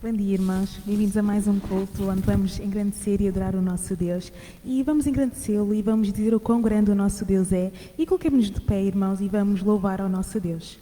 Bom dia, irmãos. Bem-vindos a mais um culto onde vamos engrandecer e adorar o nosso Deus. E vamos engrandecê-lo e vamos dizer o quão grande o nosso Deus é. E coloquemos-nos de pé, irmãos, e vamos louvar ao nosso Deus.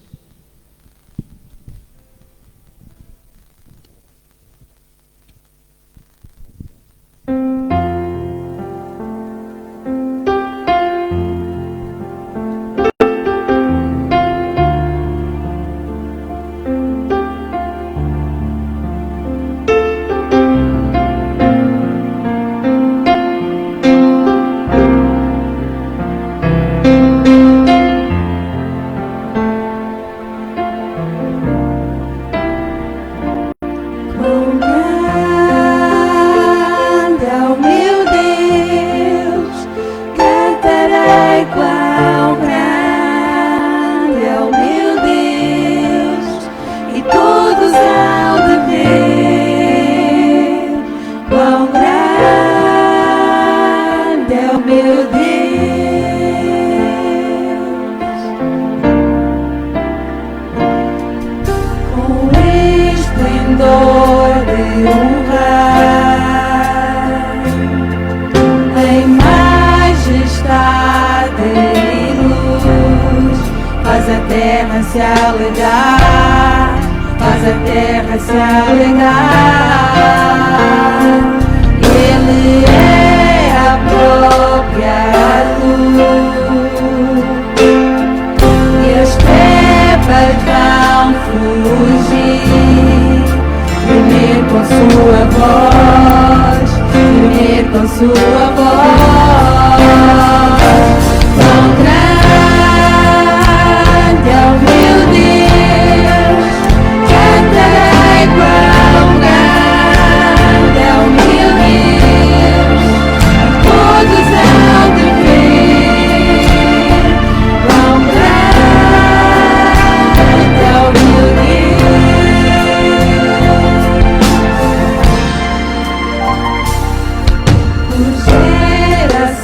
Geração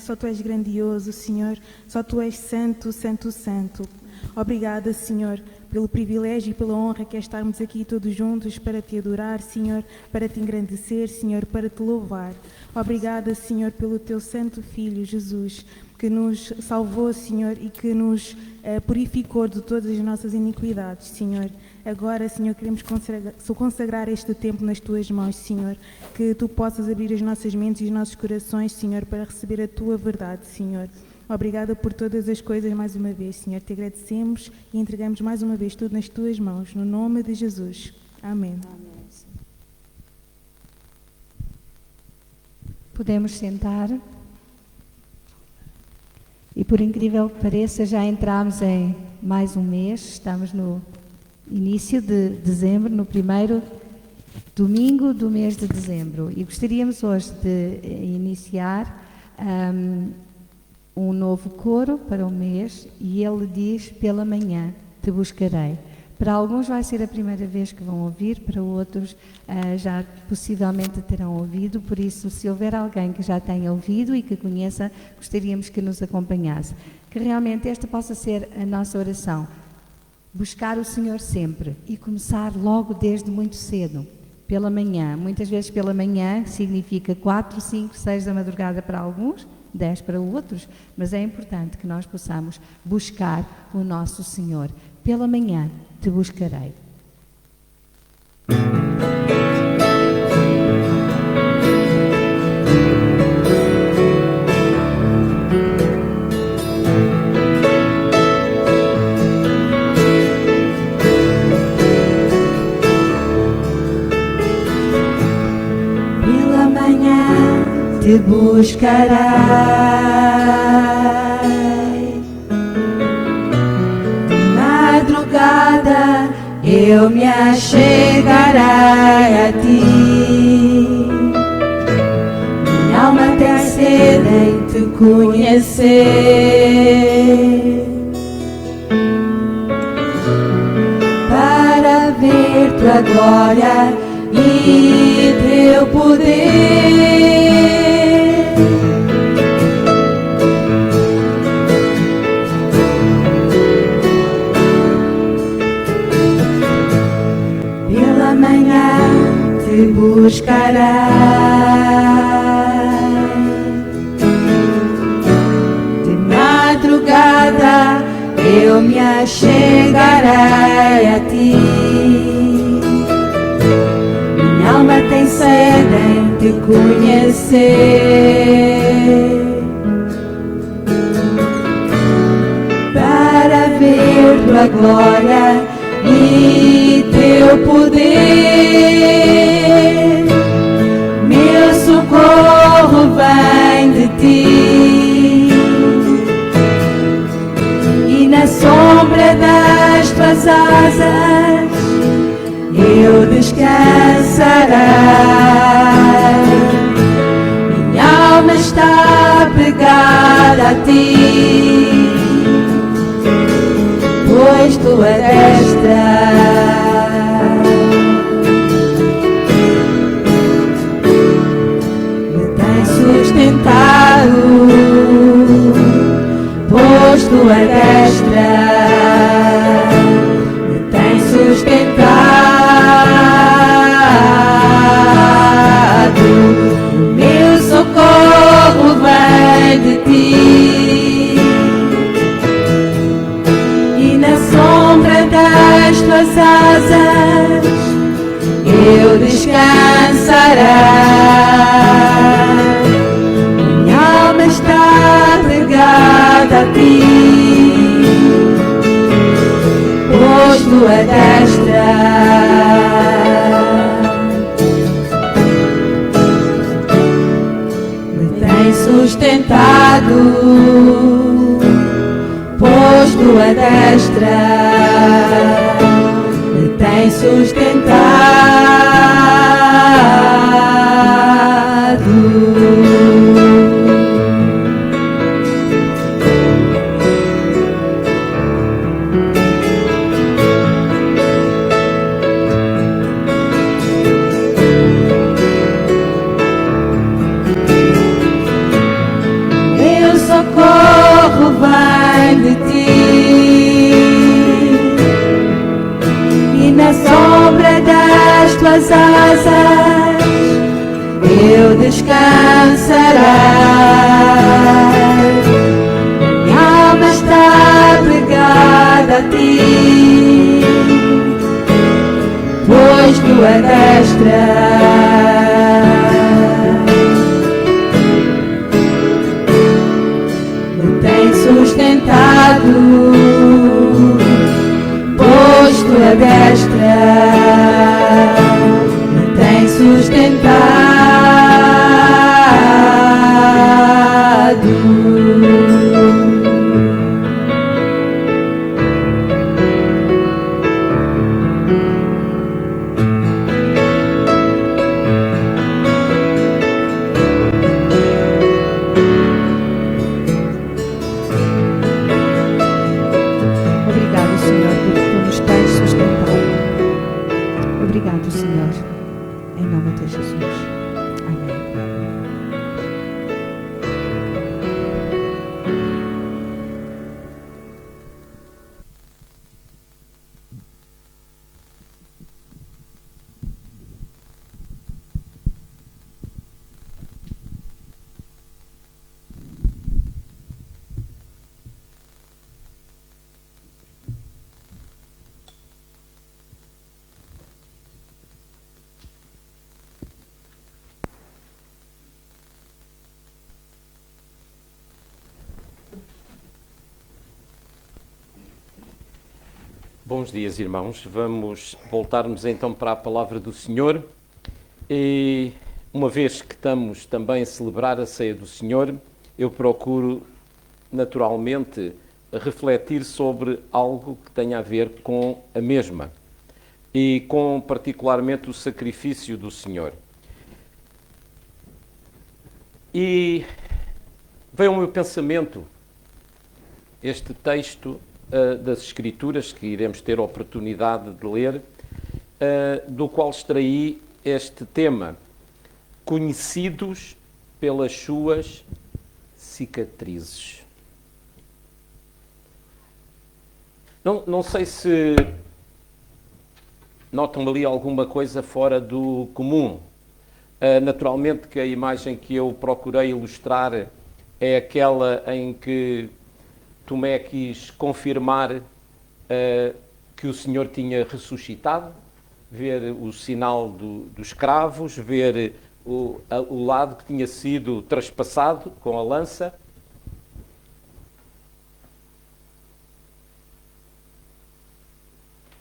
só Tu és grandioso, Senhor, só Tu és santo, santo, santo. Obrigada, Senhor, pelo privilégio e pela honra que é estarmos aqui todos juntos para Te adorar, Senhor, para Te engrandecer, Senhor, para Te louvar. Obrigada, Senhor, pelo Teu santo Filho, Jesus, que nos salvou, Senhor, e que nos purificou de todas as nossas iniquidades, Senhor. Agora, Senhor, queremos consagrar este tempo nas Tuas mãos, Senhor, que Tu possas abrir as nossas mentes e os nossos corações, Senhor, para receber a Tua verdade, Senhor. Obrigada por todas as coisas mais uma vez, Senhor. Te agradecemos e entregamos mais uma vez tudo nas Tuas mãos, no nome de Jesus. Amém. Podemos sentar. E por incrível que pareça, já entramos em mais um mês, estamos no início de dezembro, no primeiro domingo do mês de dezembro. E gostaríamos hoje de iniciar um novo coro para o mês, e ele diz: pela manhã te buscarei. Para alguns vai ser a primeira vez que vão ouvir, para outros já possivelmente terão ouvido, por isso, se houver alguém que já tenha ouvido e que conheça, gostaríamos que nos acompanhasse. Que realmente esta possa ser a nossa oração. Buscar o Senhor sempre e começar logo desde muito cedo, pela manhã. Muitas vezes pela manhã significa 4, 5, 6 da madrugada para alguns, 10 para outros, mas é importante que nós possamos buscar o nosso Senhor. Pela manhã te buscarei. Pela manhã te buscarei, de madrugada eu me achegarei a ti. Minha alma tem sede em te conhecer, para ver tua glória e teu poder. Pela manhã te buscarei, de madrugada eu me achegarei a ti. Minha alma tem sede em te conhecer, para ver tua glória e teu poder. Meu socorro vem de ti, e na sombra das tuas asas eu descansarei. Minha alma está pegada a ti, pois tua destra me tem sustentado, pois tua destra me tem sustentado. O meu socorro vem de ti, das tuas asas eu descansarei. Minha alma está ligada a ti, pois tua destra me tem sustentado, pois tua destra me tem sustentado. tuas asas eu descansarei. Minha alma está pegada a ti, pois tua destra me tem sustentado, pois tua destra me tem sustentado. Obrigado, Senhor, porque tu nos tens sustentado. Obrigado, Senhor, em nome de Jesus. Amém. Bons dias, irmãos. Vamos voltarmos então para a palavra do Senhor. E uma vez que estamos também a celebrar a ceia do Senhor, eu procuro naturalmente refletir sobre algo que tenha a ver com a mesma e com particularmente o sacrifício do Senhor. E veio ao meu pensamento este texto das Escrituras, que iremos ter a oportunidade de ler, do qual extraí este tema: conhecidos pelas suas cicatrizes. Não sei se notam ali alguma coisa fora do comum. Naturalmente que a imagem que eu procurei ilustrar é aquela em que Tomé quis confirmar que o Senhor tinha ressuscitado, ver o sinal dos cravos, ver o lado que tinha sido traspassado com a lança.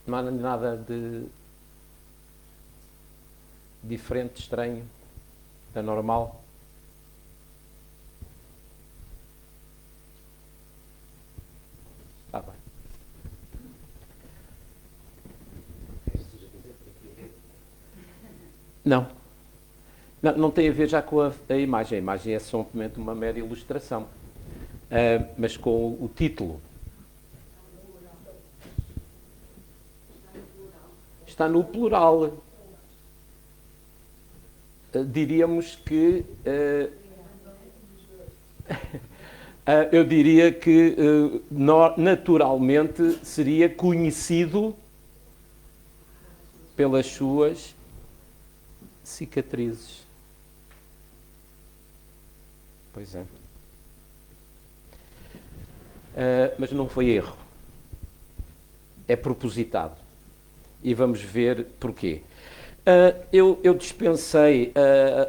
Não há nada de diferente, estranho, anormal. Está bem. Não tem a ver já com a imagem. A imagem é simplesmente uma mera ilustração. Mas com o título. Está no plural. Diríamos que... eu diria que naturalmente seria conhecido pelas suas cicatrizes. Pois é. Mas não foi erro. É propositado. E vamos ver porquê. Eu dispensei,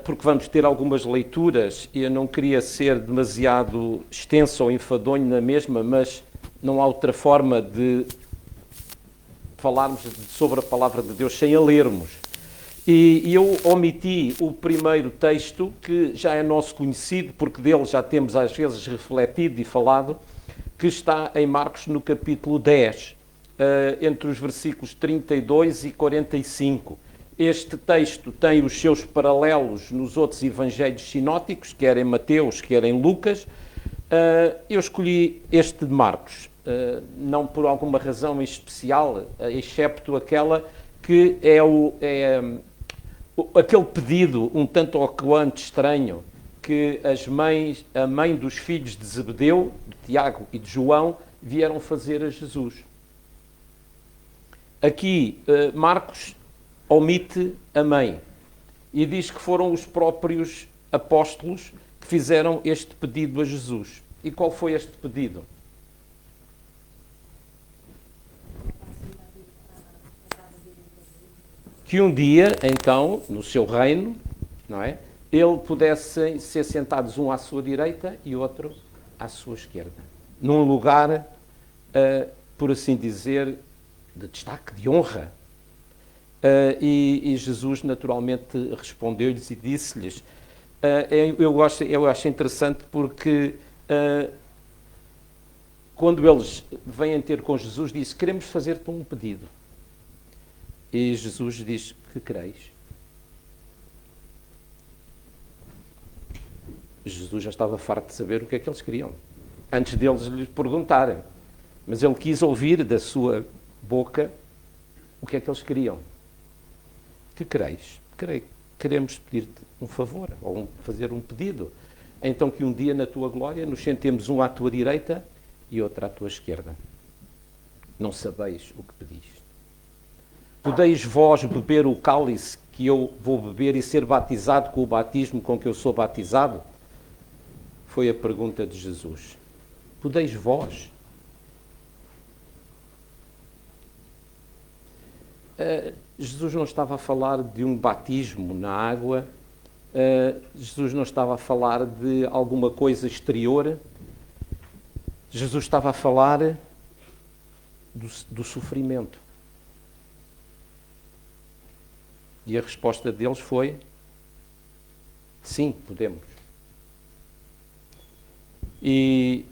porque vamos ter algumas leituras, e eu não queria ser demasiado extenso ou enfadonho na mesma, mas não há outra forma de falarmos sobre a palavra de Deus sem a lermos. E eu omiti o primeiro texto, que já é nosso conhecido, porque dele já temos às vezes refletido e falado, que está em Marcos no capítulo 10, entre os versículos 32 e 45. Este texto tem os seus paralelos nos outros evangelhos sinóticos, quer em Mateus, quer em Lucas. Eu escolhi este de Marcos, não por alguma razão em especial, excepto aquela que é aquele pedido um tanto ou quanto estranho que a mãe dos filhos de Zebedeu, de Tiago e de João, vieram fazer a Jesus. Aqui, Marcos omite a mãe e diz que foram os próprios apóstolos que fizeram este pedido a Jesus. E qual foi este pedido? Que um dia, então, no seu reino, não é? Ele pudesse ser sentados um à sua direita e outro à sua esquerda. Num lugar, por assim dizer, de destaque, de honra. E Jesus, naturalmente, respondeu-lhes e disse-lhes. Eu acho interessante porque quando eles vêm ter com Jesus, disse: queremos fazer-te um pedido. E Jesus diz: que quereis? Jesus já estava farto de saber o que é que eles queriam, antes deles lhe perguntarem. Mas ele quis ouvir da sua boca o que é que eles queriam. Que quereis? Queremos pedir-te um favor, ou fazer um pedido. Então que um dia na tua glória nos sentemos um à tua direita e outro à tua esquerda. Não sabeis o que pediste. Podeis vós beber o cálice que eu vou beber e ser batizado com o batismo com que eu sou batizado? Foi a pergunta de Jesus. Podeis vós? Jesus não estava a falar de um batismo na água, Jesus não estava a falar de alguma coisa exterior, Jesus estava a falar do sofrimento. E a resposta deles foi: sim, podemos. E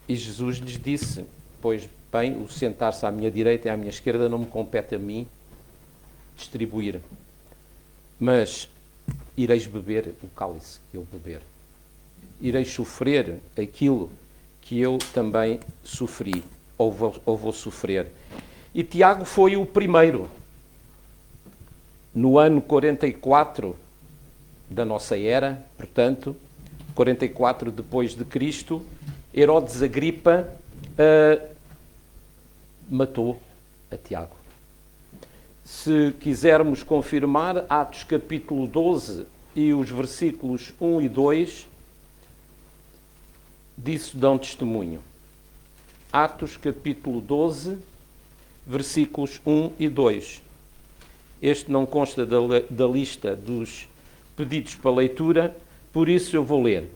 Jesus lhes disse: pois bem, o sentar-se à minha direita e à minha esquerda não me compete a mim distribuir, mas ireis beber o cálice que eu beber. Ireis sofrer aquilo que eu também sofri, ou vou sofrer. E Tiago foi o primeiro. No ano 44 da nossa era, portanto, 44 depois de Cristo, Herodes Agripa matou a Tiago. Se quisermos confirmar, Atos capítulo 12 e os versículos 1 e 2, disso dão testemunho. Atos capítulo 12, versículos 1 e 2. Este não consta da lista dos pedidos para leitura, por isso eu vou ler.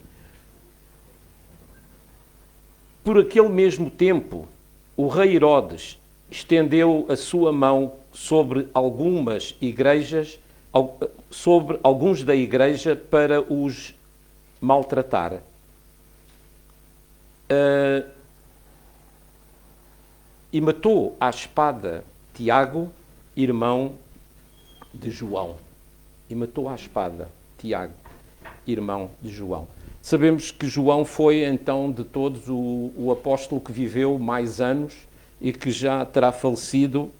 Por aquele mesmo tempo, o rei Herodes estendeu a sua mão sobre algumas igrejas, sobre alguns da igreja, para os maltratar. E matou à espada Tiago, irmão de João. E matou à espada Tiago, irmão de João. Sabemos que João foi, então, de todos, o apóstolo que viveu mais anos e que já terá falecido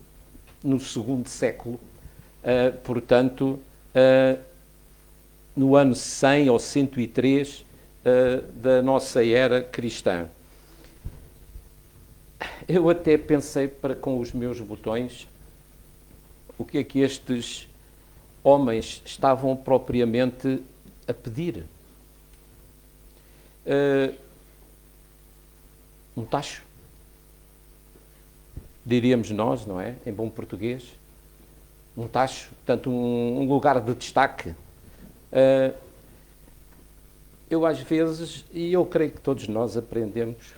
no 2º século. Portanto, no ano 100 ou 103 da nossa era cristã. Eu até pensei com os meus botões o que é que estes homens estavam propriamente a pedir. Um tacho, diríamos nós, não é? Em bom português. Um tacho, portanto, um lugar de destaque. Eu às vezes, e eu creio que todos nós aprendemos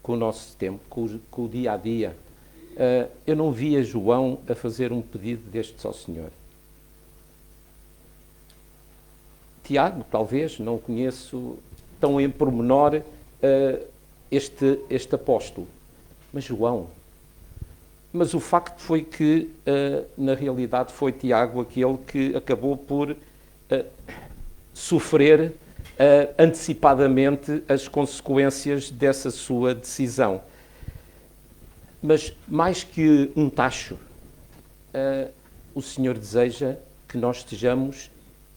com o nosso tempo, com o dia a dia. Eu não via João a fazer um pedido destes ao Senhor. Tiago, talvez, não conheço tão em pormenor este apóstolo. Mas João. Mas o facto foi que, na realidade, foi Tiago aquele que acabou por sofrer antecipadamente as consequências dessa sua decisão. Mas, mais que um tacho, o Senhor deseja que nós estejamos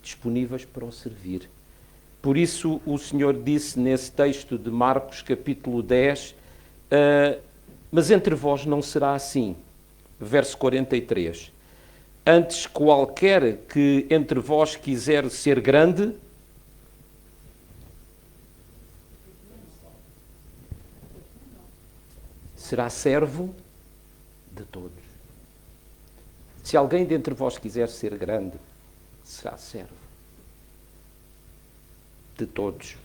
disponíveis para o servir. Por isso, o Senhor disse nesse texto de Marcos, capítulo 10, mas entre vós não será assim. Verso 43. Antes, qualquer que entre vós quiser ser grande, será servo de todos. Se alguém dentre vós quiser ser grande, será servo de todos.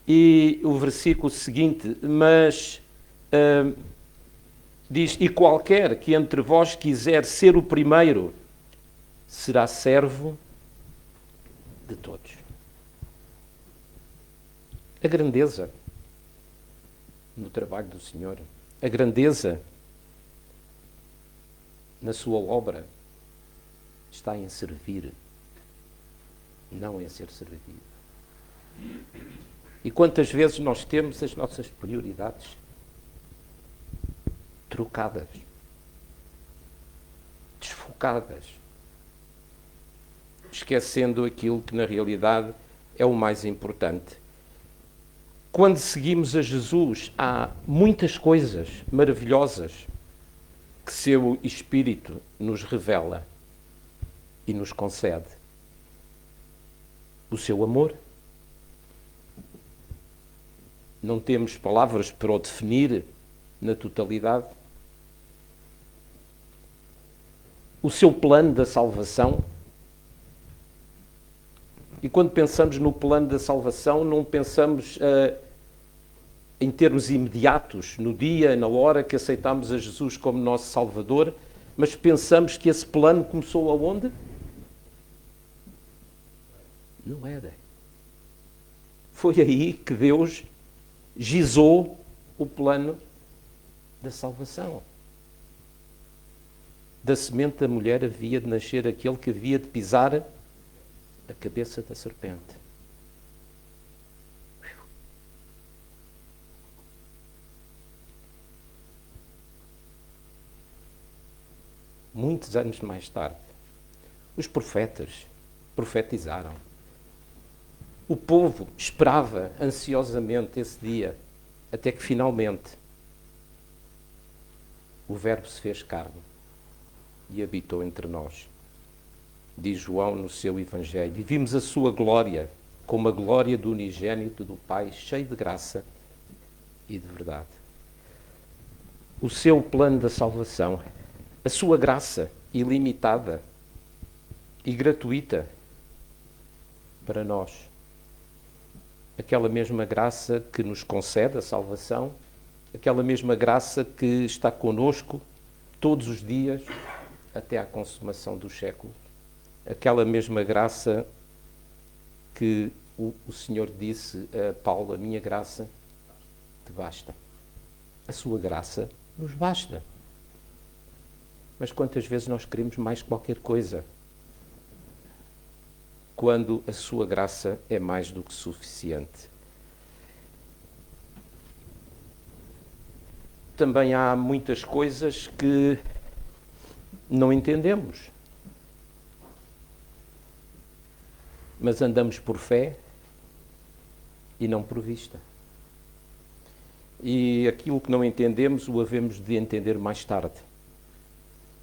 E o versículo seguinte, mas diz, e qualquer que entre vós quiser ser o primeiro, será servo de todos. A grandeza no trabalho do Senhor, a grandeza na sua obra está em servir, não em ser servido. E quantas vezes nós temos as nossas prioridades trocadas, desfocadas, esquecendo aquilo que na realidade é o mais importante. Quando seguimos a Jesus, há muitas coisas maravilhosas que seu Espírito nos revela e nos concede. O seu amor. Não temos palavras para o definir na totalidade. O seu plano da salvação. E quando pensamos no plano da salvação, não pensamos em termos imediatos, no dia, na hora que aceitamos a Jesus como nosso Salvador, mas pensamos que esse plano começou aonde? No Éden. Foi aí que Deus gizou o plano da salvação. Da semente da mulher havia de nascer aquele que havia de pisar a cabeça da serpente. Muitos anos mais tarde, os profetas profetizaram. O povo esperava ansiosamente esse dia, até que finalmente o Verbo se fez carne e habitou entre nós. Diz João no seu Evangelho, e vimos a sua glória, como a glória do unigênito do Pai, cheio de graça e de verdade. O seu plano da salvação, a sua graça ilimitada e gratuita para nós. Aquela mesma graça que nos concede a salvação, aquela mesma graça que está conosco todos os dias até à consumação do século. Aquela mesma graça que o Senhor disse a Paulo, a minha graça te basta. A sua graça nos basta. Mas quantas vezes nós queremos mais qualquer coisa? Quando a sua graça é mais do que suficiente. Também há muitas coisas que não entendemos. Mas andamos por fé e não por vista. E aquilo que não entendemos, o havemos de entender mais tarde.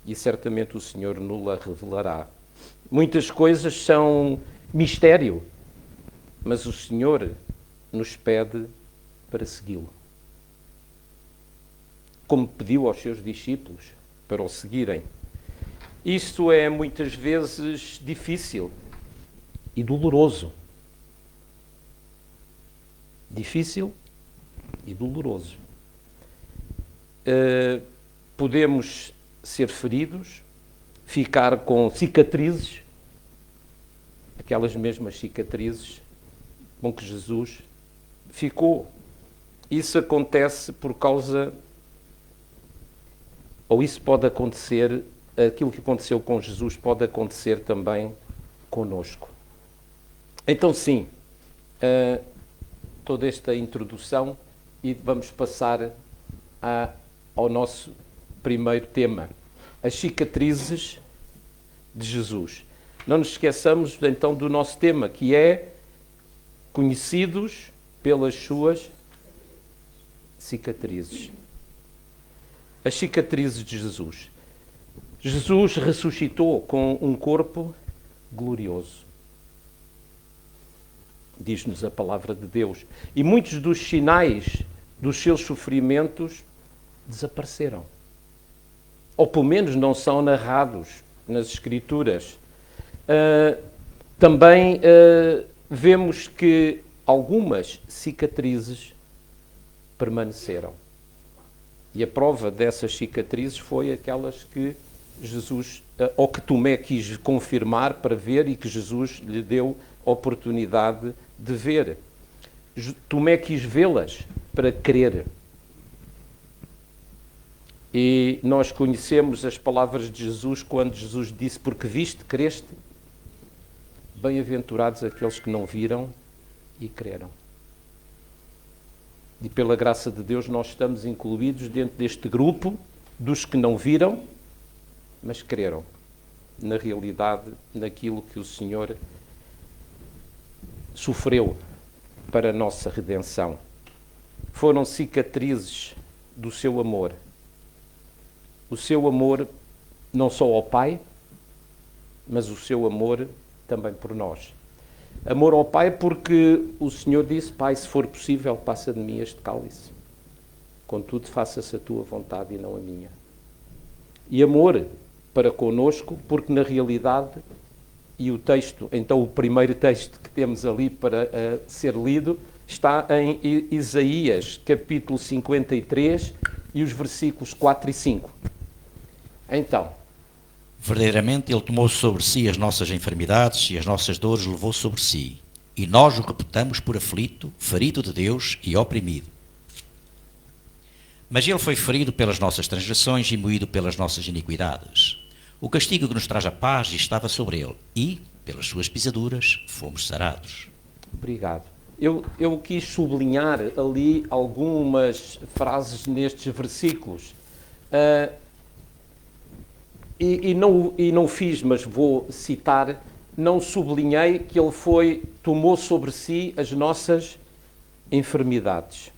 E certamente o Senhor nos revelará. Muitas coisas são mistério, mas o Senhor nos pede para segui-lo. Como pediu aos seus discípulos para o seguirem. Isto é muitas vezes difícil e doloroso. Difícil e doloroso. Podemos ser feridos, ficar com cicatrizes, aquelas mesmas cicatrizes com que Jesus ficou. Isso acontece por causa, ou isso pode acontecer, aquilo que aconteceu com Jesus pode acontecer também conosco. Então sim, toda esta introdução e vamos passar ao nosso primeiro tema, as cicatrizes de Jesus. Não nos esqueçamos então do nosso tema, que é conhecidos pelas suas cicatrizes. As cicatrizes de Jesus. Jesus ressuscitou com um corpo glorioso. Diz-nos a palavra de Deus. E muitos dos sinais dos seus sofrimentos desapareceram. Ou pelo menos não são narrados nas Escrituras. Também vemos que algumas cicatrizes permaneceram. E a prova dessas cicatrizes foi aquelas que Jesus, ou que Tomé quis confirmar para ver e que Jesus lhe deu oportunidade de ver. Tomé quis vê-las para crer. E nós conhecemos as palavras de Jesus quando Jesus disse: porque viste, creste? Bem-aventurados aqueles que não viram e creram. E pela graça de Deus nós estamos incluídos dentro deste grupo dos que não viram, mas creram na realidade, naquilo que o Senhor sofreu para a nossa redenção. Foram cicatrizes do seu amor. O seu amor não só ao Pai, mas o seu amor também por nós. Amor ao Pai porque o Senhor disse: Pai, se for possível, passa de mim este cálice. Contudo, faça-se a tua vontade e não a minha. E amor para conosco, porque na realidade, e o texto, então o primeiro texto que temos ali para ser lido, está em Isaías, capítulo 53, e os versículos 4 e 5. Então, verdadeiramente Ele tomou sobre si as nossas enfermidades e as nossas dores levou sobre si. E nós o reputamos por aflito, ferido de Deus e oprimido. Mas Ele foi ferido pelas nossas transgressões e moído pelas nossas iniquidades. O castigo que nos traz a paz estava sobre Ele, e, pelas suas pisaduras, fomos sarados. Obrigado. Eu quis sublinhar ali algumas frases nestes versículos. E não fiz, mas vou citar, não sublinhei que Ele tomou sobre si as nossas enfermidades.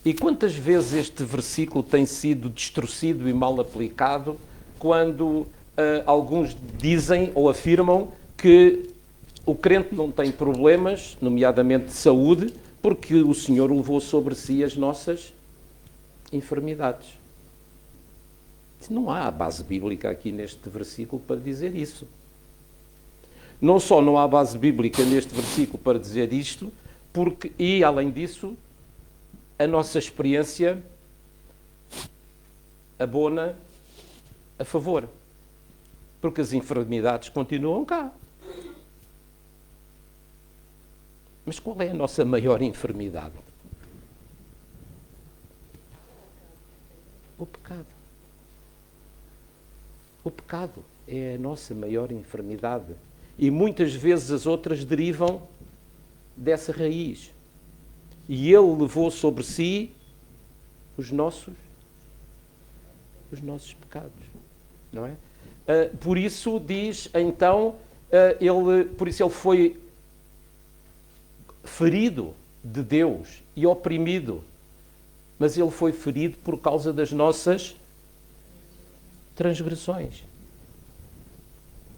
E quantas vezes este versículo tem sido distorcido e mal aplicado quando alguns dizem ou afirmam que o crente não tem problemas, nomeadamente de saúde, porque o Senhor levou sobre si as nossas enfermidades. Não há base bíblica aqui neste versículo para dizer isso. Não só não há base bíblica neste versículo para dizer isto, e além disso, a nossa experiência abona a favor. Porque as enfermidades continuam cá. Mas qual é a nossa maior enfermidade? O pecado. O pecado é a nossa maior enfermidade. E muitas vezes as outras derivam dessa raiz. E Ele levou sobre si os nossos pecados. Não é? Por isso diz, então, por isso Ele foi ferido de Deus e oprimido. Mas Ele foi ferido por causa das nossas transgressões.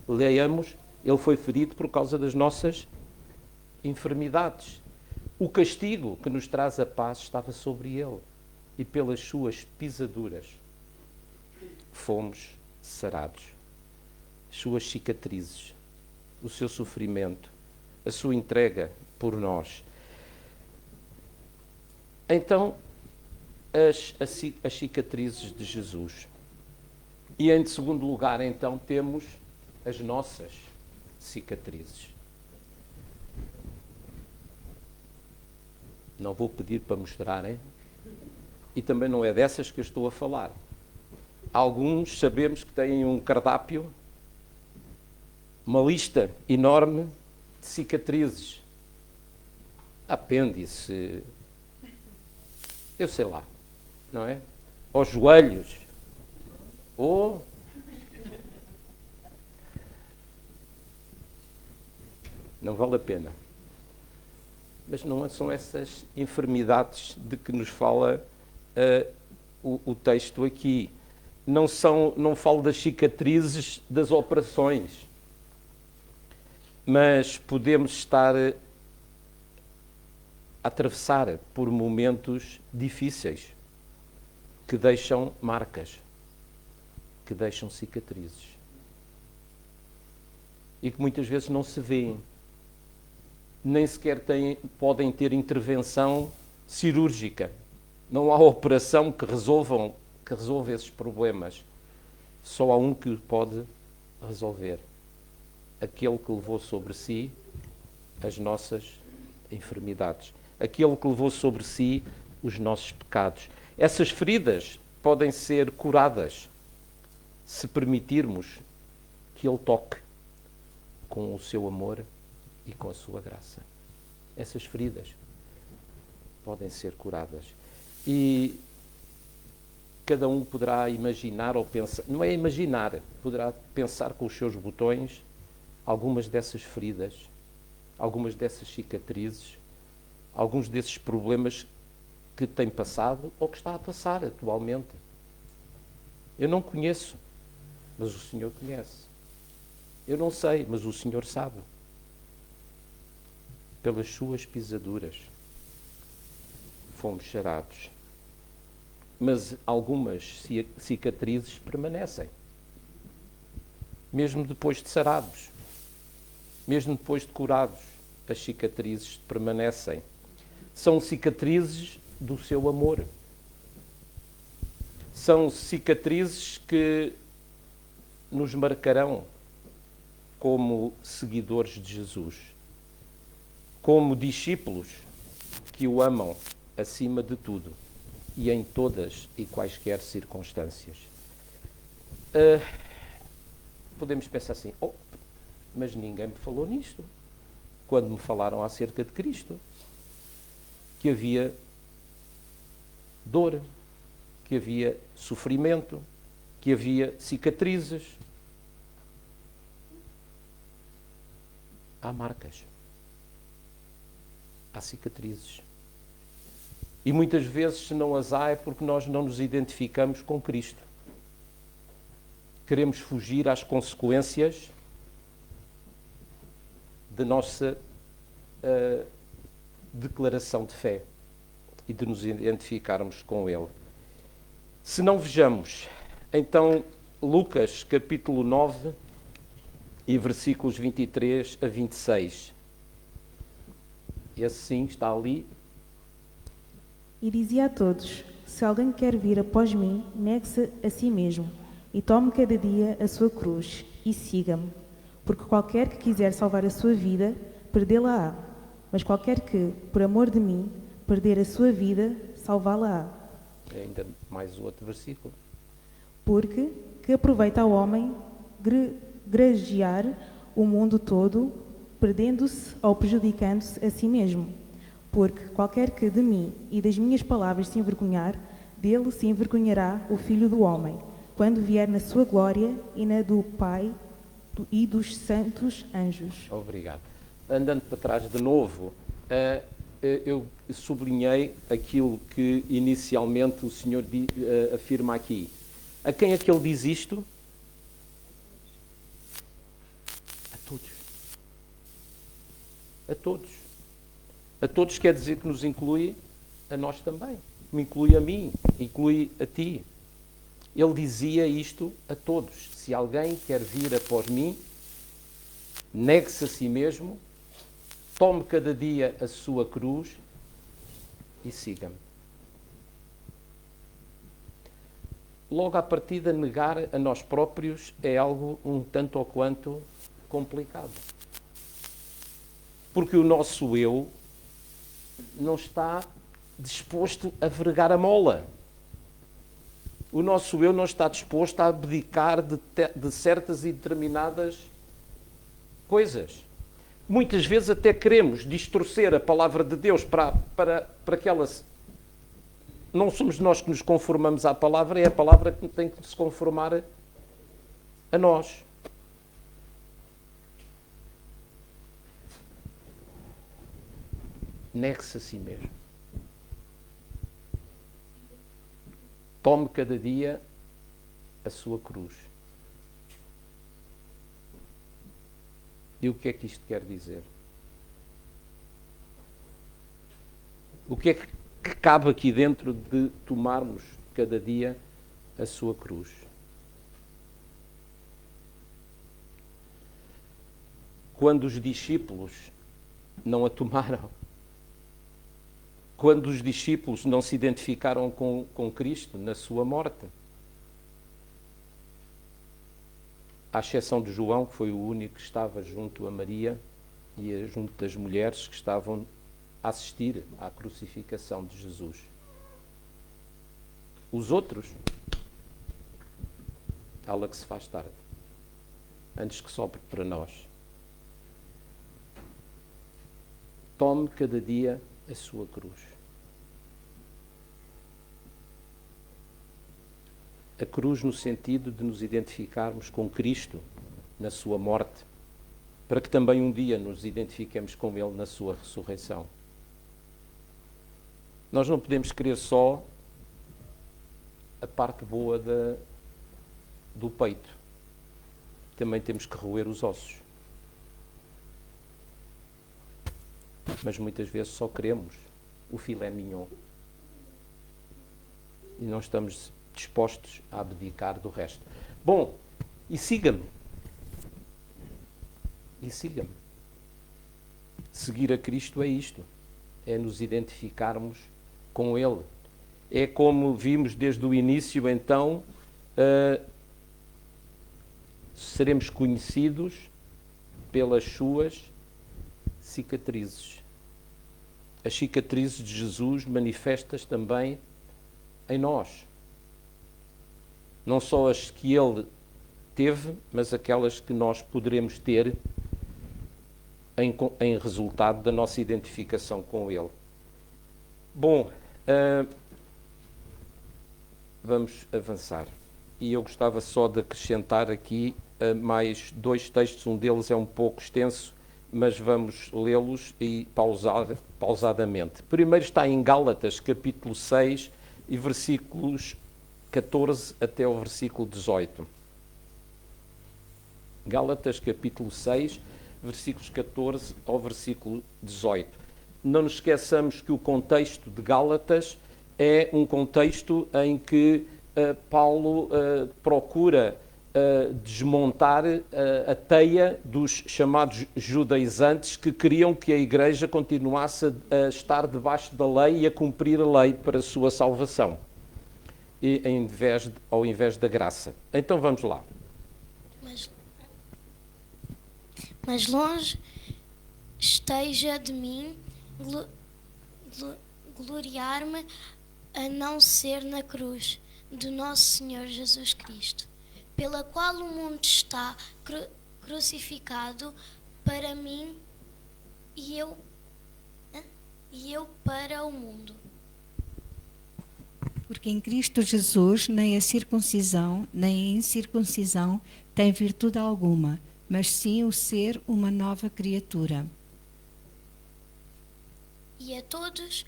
Leiamos, Ele foi ferido por causa das nossas enfermidades. O castigo que nos traz a paz estava sobre Ele, e pelas suas pisaduras fomos sarados. As suas cicatrizes, o seu sofrimento, a sua entrega por nós. Então, as cicatrizes de Jesus. E em segundo lugar, então, temos as nossas cicatrizes. Não vou pedir para mostrarem, e também não é dessas que eu estou a falar. Alguns sabemos que têm um cardápio, uma lista enorme de cicatrizes. Apêndice, eu sei lá, não é? Aos joelhos, ou não vale a pena. Mas não são essas enfermidades de que nos fala o texto aqui. não falo das cicatrizes das operações, mas podemos estar a atravessar por momentos difíceis que deixam marcas, que deixam cicatrizes e que muitas vezes não se vêem, nem sequer podem ter intervenção cirúrgica. Não há operação que resolva esses problemas. Só há um que pode resolver. Aquele que levou sobre si as nossas enfermidades. Aquele que levou sobre si os nossos pecados. Essas feridas podem ser curadas se permitirmos que Ele toque com o seu amor e com a sua graça. Essas feridas podem ser curadas. E cada um poderá imaginar ou pensar, não é imaginar, poderá pensar com os seus botões algumas dessas feridas, algumas dessas cicatrizes, alguns desses problemas que tem passado ou que está a passar atualmente. Eu não conheço, mas o Senhor conhece. Eu não sei, mas o Senhor sabe. Pelas suas pisaduras fomos sarados. Mas algumas cicatrizes permanecem. Mesmo depois de sarados, mesmo depois de curados, as cicatrizes permanecem. São cicatrizes do seu amor. São cicatrizes que nos marcarão como seguidores de Jesus, como discípulos que o amam acima de tudo e em todas e quaisquer circunstâncias. Podemos pensar assim, mas ninguém me falou nisto quando me falaram acerca de Cristo, que havia dor, que havia sofrimento, que havia cicatrizes. Há marcas, há cicatrizes. E muitas vezes, se não as há, é porque nós não nos identificamos com Cristo. Queremos fugir às consequências da nossa declaração de fé e de nos identificarmos com Ele. Se não vejamos, então, Lucas capítulo 9 e versículos 23 a 26. Esse sim está ali. E dizia a todos: se alguém quer vir após mim, negue-se a si mesmo, e tome cada dia a sua cruz, e siga-me. Porque qualquer que quiser salvar a sua vida, perdê-la-á. Mas qualquer que, por amor de mim, perder a sua vida, salvá-la-á. Ainda mais outro versículo. Porque que aproveita ao homem granjear o mundo todo, perdendo-se ou prejudicando-se a si mesmo. Porque qualquer que de mim e das minhas palavras se envergonhar, dele se envergonhará o Filho do Homem, quando vier na sua glória e na do Pai e dos santos anjos. Obrigado. Andando para trás de novo, eu sublinhei aquilo que inicialmente o Senhor afirma aqui. A quem é que Ele diz isto? A todos. A todos. A todos quer dizer que nos inclui a nós também. Me inclui a mim, inclui a ti. Ele dizia isto a todos. Se alguém quer vir após mim, negue-se a si mesmo, tome cada dia a sua cruz e siga-me. Logo à partida, negar a nós próprios é algo um tanto ou quanto complicado. Porque o nosso eu não está disposto a vergar a mola. O nosso eu não está disposto a abdicar de certas e determinadas coisas. Muitas vezes até queremos distorcer a palavra de Deus para que ela... Não somos nós que nos conformamos à palavra, é a palavra que tem que se conformar a nós. Negue-se a si mesmo. Tome cada dia a sua cruz. E o que é que isto quer dizer? O que é que cabe aqui dentro de tomarmos cada dia a sua cruz? Quando os discípulos não a tomaram, quando os discípulos não se identificaram com Cristo na sua morte, à exceção de João, que foi o único que estava junto a Maria e junto das mulheres que estavam a assistir à crucificação de Jesus. Os outros, ela que se faz tarde, antes que sobre para nós. Tome cada dia a sua cruz. A cruz no sentido de nos identificarmos com Cristo na sua morte, para que também um dia nos identifiquemos com Ele na sua ressurreição. Nós não podemos querer só a parte boa do peito. Também temos que roer os ossos. Mas muitas vezes só queremos o filé mignon. E não estamos dispostos a abdicar do resto. Bom, e siga-me. E siga-me. Seguir a Cristo é isto. É nos identificarmos com Ele. É como vimos desde o início, então, seremos conhecidos pelas suas cicatrizes. As cicatrizes de Jesus manifestas também em nós. Não só as que Ele teve, mas aquelas que nós poderemos ter em resultado da nossa identificação com Ele. Bom, vamos avançar. E eu gostava só de acrescentar aqui mais 2 textos. Um deles é um pouco extenso, mas vamos lê-los e pausadamente. Primeiro está em Gálatas, capítulo 6, e versículos 14 até o versículo 18. Gálatas, capítulo 6, versículos 14 ao versículo 18. Não nos esqueçamos que o contexto de Gálatas é um contexto em que Paulo procura desmontar a teia dos chamados judaizantes que queriam que a Igreja continuasse a estar debaixo da lei e a cumprir a lei para a sua salvação, ao invés da graça. Então vamos lá. Mas longe esteja de mim gloriar-me a não ser na cruz do nosso Senhor Jesus Cristo, pela qual o mundo está crucificado para mim e eu para o mundo. Porque em Cristo Jesus nem a circuncisão nem a incircuncisão tem virtude alguma, mas sim o ser uma nova criatura. E a todos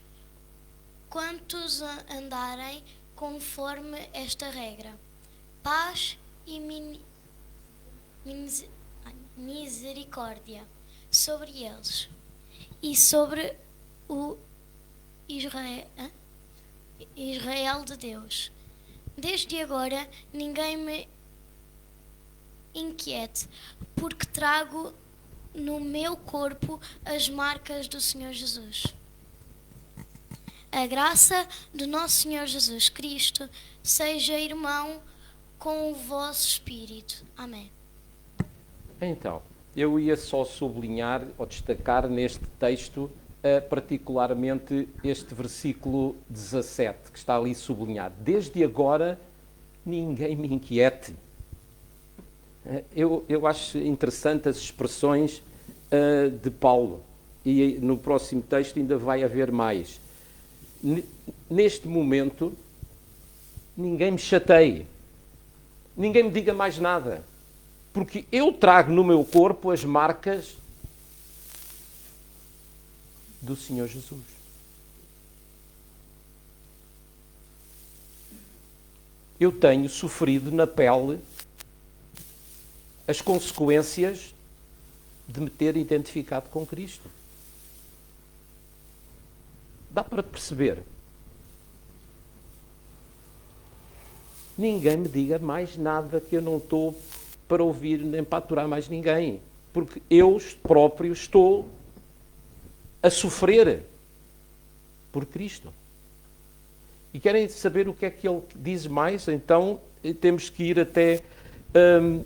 quantos andarem conforme esta regra, paz e misericórdia sobre eles e sobre o Israel de Deus. Desde agora ninguém me inquiete, porque trago no meu corpo as marcas do Senhor Jesus. A graça do nosso Senhor Jesus Cristo seja irmão com o vosso espírito. Amém. Então, eu ia só sublinhar ou destacar neste texto particularmente este versículo 17, que está ali sublinhado. Desde agora ninguém me inquiete. Eu acho interessante as expressões de Paulo, e no próximo texto ainda vai haver mais. Neste momento, ninguém me chateie, ninguém me diga mais nada, porque eu trago no meu corpo as marcas do Senhor Jesus. eu tenho sofrido na pele as consequências de me ter identificado com Cristo. Dá para perceber. Ninguém me diga mais nada, que eu não estou para ouvir nem para aturar mais ninguém. Porque eu próprio estou a sofrer por Cristo. E querem saber o que é que ele diz mais? Então temos que ir até 2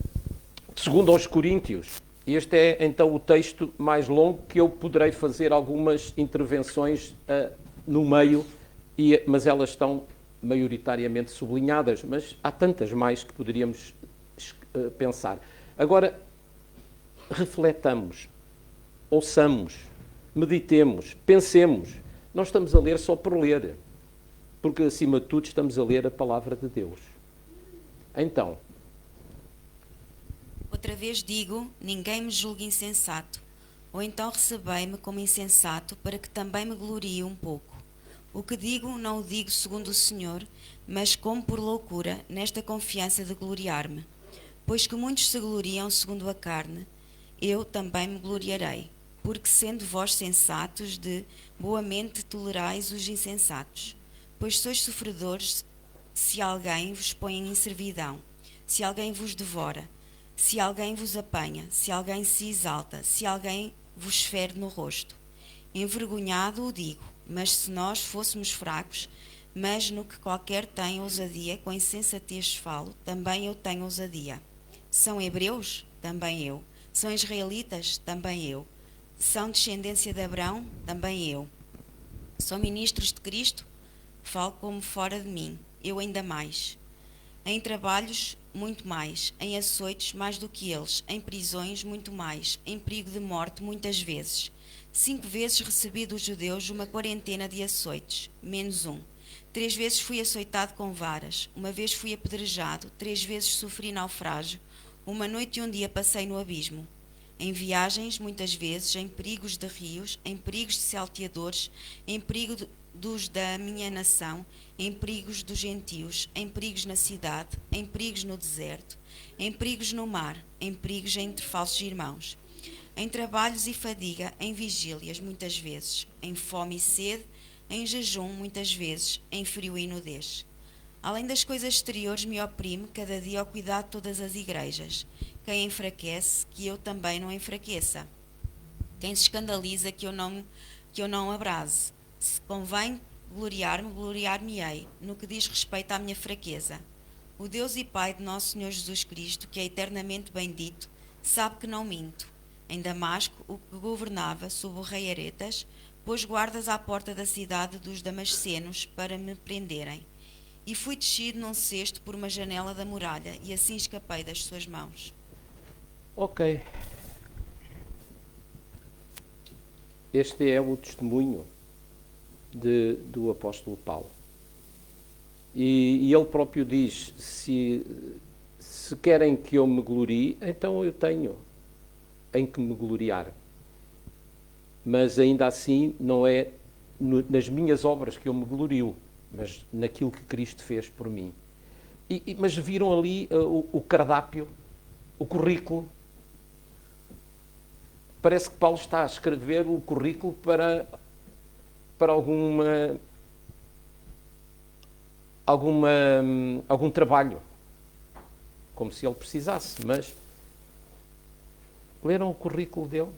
aos Coríntios. Este é então o texto mais longo, que eu poderei fazer algumas intervenções no meio, mas elas estão maioritariamente sublinhadas, mas há tantas mais que poderíamos pensar. Agora, refletamos, ouçamos, meditemos, pensemos. Não estamos a ler só por ler, porque acima de tudo estamos a ler a palavra de Deus. Então, outra vez digo, ninguém me julgue insensato, ou então recebei-me como insensato, para que também me glorie um pouco. O que digo, não o digo segundo o Senhor, mas como por loucura, nesta confiança de gloriar-me. Pois que muitos se gloriam segundo a carne, eu também me gloriarei. Porque sendo vós sensatos, de boa mente tolerais os insensatos. Pois sois sofredores se alguém vos põe em servidão, se alguém vos devora, se alguém vos apanha, se alguém se exalta, se alguém vos fere no rosto. Envergonhado o digo, mas se nós fôssemos fracos, mas no que qualquer tem ousadia, com insensatez falo, também eu tenho ousadia. São hebreus? Também eu. São israelitas? Também eu. São descendência de Abraão? Também eu. São ministros de Cristo? Falo como fora de mim, eu ainda mais. Em trabalhos, muito mais. Em açoites, mais do que eles. Em prisões, muito mais. Em perigo de morte, muitas vezes. 5 vezes recebi dos judeus uma quarentena de açoites, menos um. 3 vezes fui açoitado com varas. 1 vez fui apedrejado. 3 vezes sofri naufrágio. 1 noite e 1 dia passei no abismo. Em viagens, muitas vezes, em perigos de rios, em perigos de salteadores, em perigo dos da minha nação, em perigos dos gentios, em perigos na cidade, em perigos no deserto, em perigos no mar, em perigos entre falsos irmãos, em trabalhos e fadiga, em vigílias, muitas vezes, em fome e sede, em jejum, muitas vezes, em frio e nudez. Além das coisas exteriores, me oprime cada dia ao cuidado de todas as igrejas. Quem enfraquece, que eu também não enfraqueça. Quem se escandaliza, que eu não abrase. Se convém gloriar-me, gloriar-me-ei, no que diz respeito à minha fraqueza. O Deus e Pai de nosso Senhor Jesus Cristo, que é eternamente bendito, sabe que não minto. Em Damasco, o que governava sob o rei Aretas, pôs guardas à porta da cidade dos damascenos para me prenderem. E fui descido num cesto por uma janela da muralha, e assim escapei das suas mãos. Ok. Este é o testemunho do apóstolo Paulo. E ele próprio diz, se querem que eu me glorie, então eu tenho em que me gloriar. Mas ainda assim não é nas minhas obras que eu me glorio, mas naquilo que Cristo fez por mim. Mas viram ali o cardápio, o currículo. Parece que Paulo está a escrever o currículo para algum trabalho, como se ele precisasse. Mas leram o currículo dele?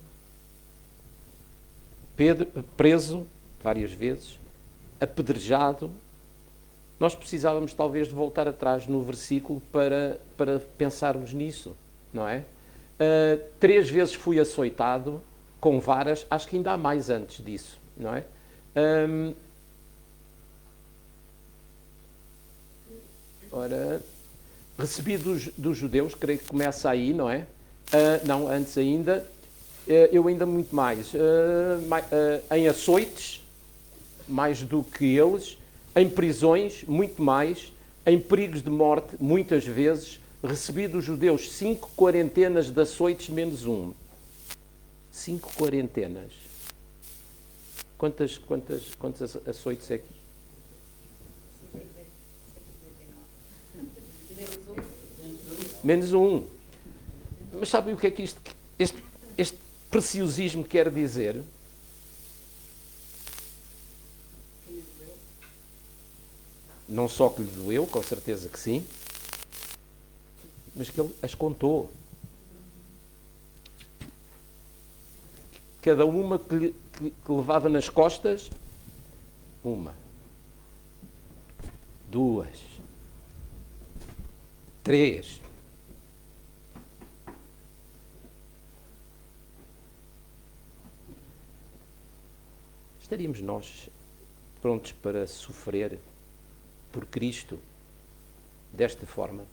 Pedro, preso várias vezes, apedrejado. Nós precisávamos talvez de voltar atrás no versículo para pensarmos nisso, não é? 3 vezes fui açoitado com varas, acho que ainda há mais antes disso, não é? Recebi dos judeus, creio que começa aí, não é? Não, antes ainda, eu ainda muito mais. Em açoites, mais do que eles, em prisões, muito mais, em perigos de morte, muitas vezes, recebi dos judeus 5 quarentenas de açoites menos um. 5 quarentenas. Quantos açoites é que... Menos um. Mas sabem o que é que este preciosismo quer dizer? Não só que lhe doeu, com certeza que sim, mas que ele as contou. Cada uma que levava nas costas, uma, duas, três. Estaríamos nós prontos para sofrer por Cristo desta forma?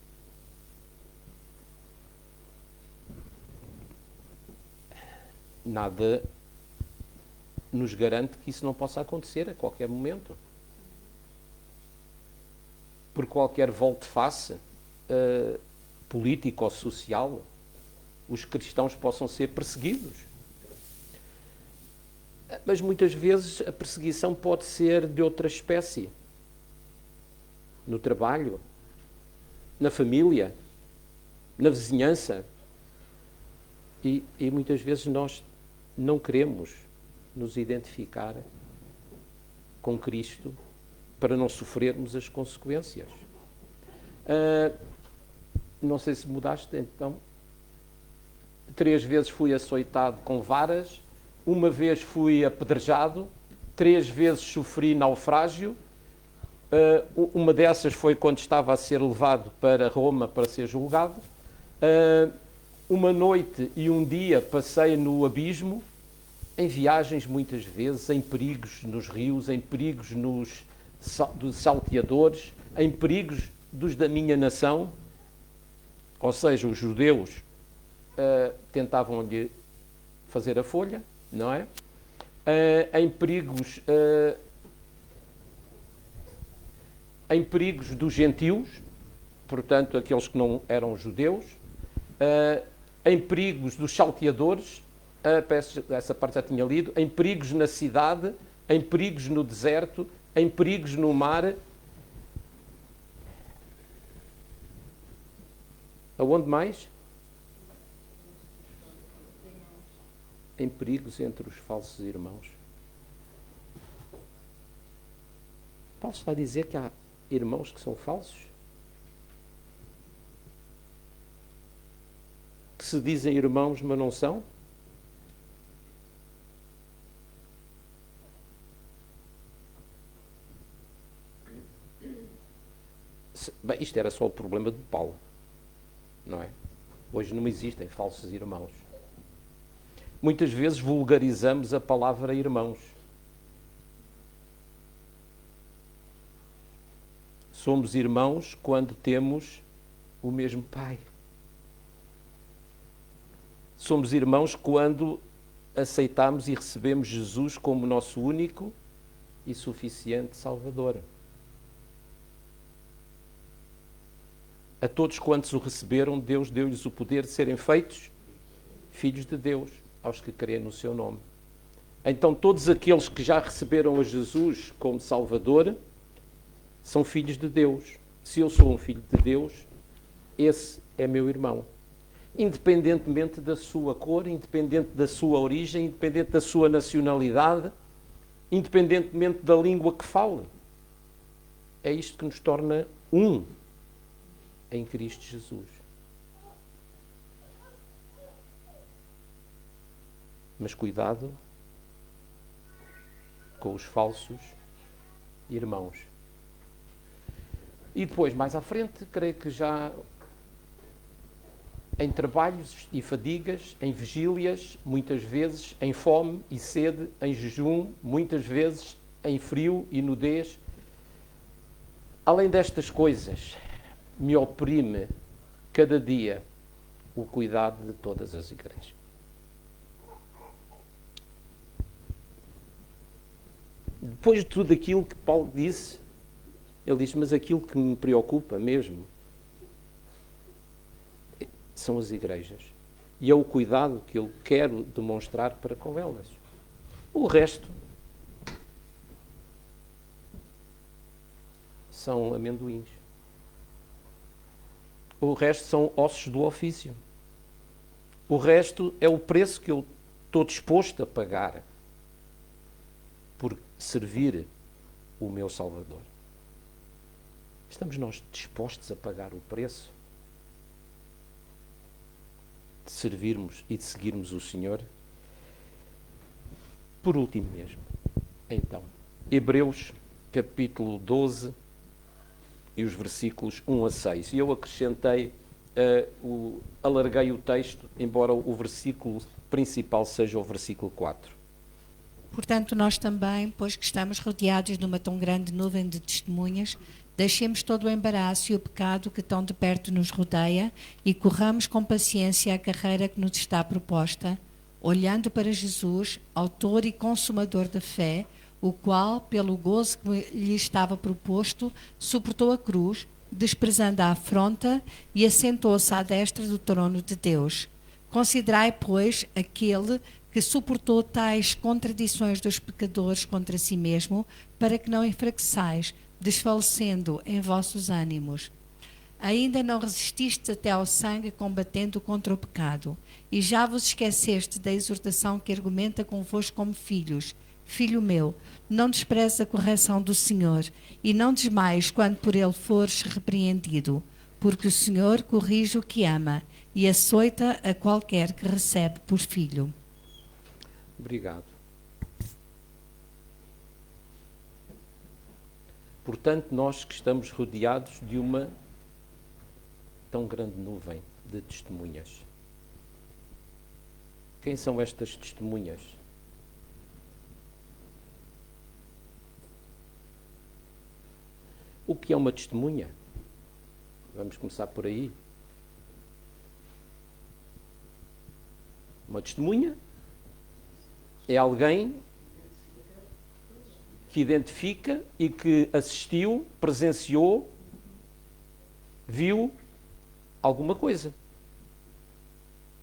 Nada nos garante que isso não possa acontecer a qualquer momento. Por qualquer volte-face político ou social, os cristãos possam ser perseguidos. Mas muitas vezes a perseguição pode ser de outra espécie. No trabalho, na família, na vizinhança. E muitas vezes nós não queremos nos identificar com Cristo para não sofrermos as consequências. Não sei se mudaste, então. 3 vezes fui açoitado com varas, 1 vez fui apedrejado, 3 vezes sofri naufrágio. Uma dessas foi quando estava a ser levado para Roma para ser julgado. Uma noite e um dia passei no abismo, em viagens muitas vezes, em perigos nos rios, em perigos dos salteadores, em perigos dos da minha nação, ou seja, os judeus tentavam-lhe fazer a folha, não é? Em perigos dos gentios, portanto, aqueles que não eram judeus, em perigos dos salteadores, essa parte já tinha lido, em perigos na cidade, em perigos no deserto, em perigos no mar. Aonde mais? Em perigos entre os falsos irmãos. Paulo está a dizer que há irmãos que são falsos? Que se dizem irmãos, mas não são? Bem, isto era só o problema de Paulo, não é? Hoje não existem falsos irmãos. Muitas vezes vulgarizamos a palavra irmãos. Somos irmãos quando temos o mesmo Pai. Somos irmãos quando aceitamos e recebemos Jesus como nosso único e suficiente Salvador. A todos quantos o receberam, Deus deu-lhes o poder de serem feitos filhos de Deus, aos que creem no seu nome. Então todos aqueles que já receberam a Jesus como Salvador são filhos de Deus. Se eu sou um filho de Deus, esse é meu irmão. Independentemente da sua cor, independente da sua origem, independente da sua nacionalidade, independentemente da língua que fale. É isto que nos torna um em Cristo Jesus. Mas cuidado com os falsos irmãos. E depois, mais à frente, creio que já em trabalhos e fadigas, em vigílias, muitas vezes em fome e sede, em jejum, muitas vezes em frio e nudez. Além destas coisas, me oprime cada dia o cuidado de todas as igrejas. Depois de tudo aquilo que Paulo disse, ele diz, mas aquilo que me preocupa mesmo são as igrejas. E é o cuidado que eu quero demonstrar para com elas. O resto são amendoins. O resto são ossos do ofício. O resto é o preço que eu estou disposto a pagar por servir o meu Salvador. Estamos nós dispostos a pagar o preço de servirmos e de seguirmos o Senhor? Por último mesmo, então, Hebreus capítulo 12 e os versículos 1 a 6. E eu acrescentei, alarguei o texto, embora o versículo principal seja o versículo 4. Portanto, nós também, pois que estamos rodeados de uma tão grande nuvem de testemunhas, deixemos todo o embaraço e o pecado que tão de perto nos rodeia e corramos com paciência a carreira que nos está proposta, olhando para Jesus, autor e consumador da fé, o qual, pelo gozo que lhe estava proposto, suportou a cruz, desprezando a afronta, e assentou-se à destra do trono de Deus. Considerai, pois, aquele que suportou tais contradições dos pecadores contra si mesmo, para que não enfraqueçais, desfalecendo em vossos ânimos. Ainda não resististes até ao sangue, combatendo contra o pecado, e já vos esqueceste da exortação que argumenta convosco como filhos. Filho meu, não desprezes a correção do Senhor, e não desmaies quando por ele fores repreendido, porque o Senhor corrige o que ama, e açoita a qualquer que recebe por filho. Obrigado. Portanto, nós que estamos rodeados de uma tão grande nuvem de testemunhas. Quem são estas testemunhas? O que é uma testemunha? Vamos começar por aí. Uma testemunha é alguém que identifica e que assistiu, presenciou, viu alguma coisa.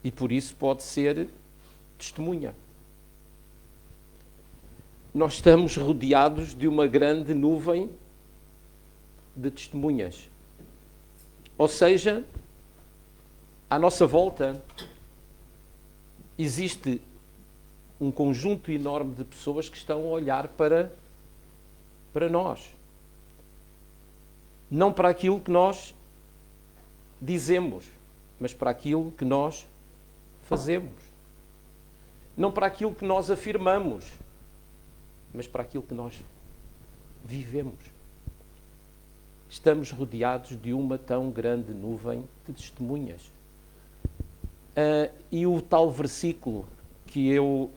E por isso pode ser testemunha. Nós estamos rodeados de uma grande nuvem de testemunhas. Ou seja, à nossa volta existe um conjunto enorme de pessoas que estão a olhar para nós. Não para aquilo que nós dizemos, mas para aquilo que nós fazemos. Não para aquilo que nós afirmamos, mas para aquilo que nós vivemos. Estamos rodeados de uma tão grande nuvem de testemunhas. E o tal versículo que eu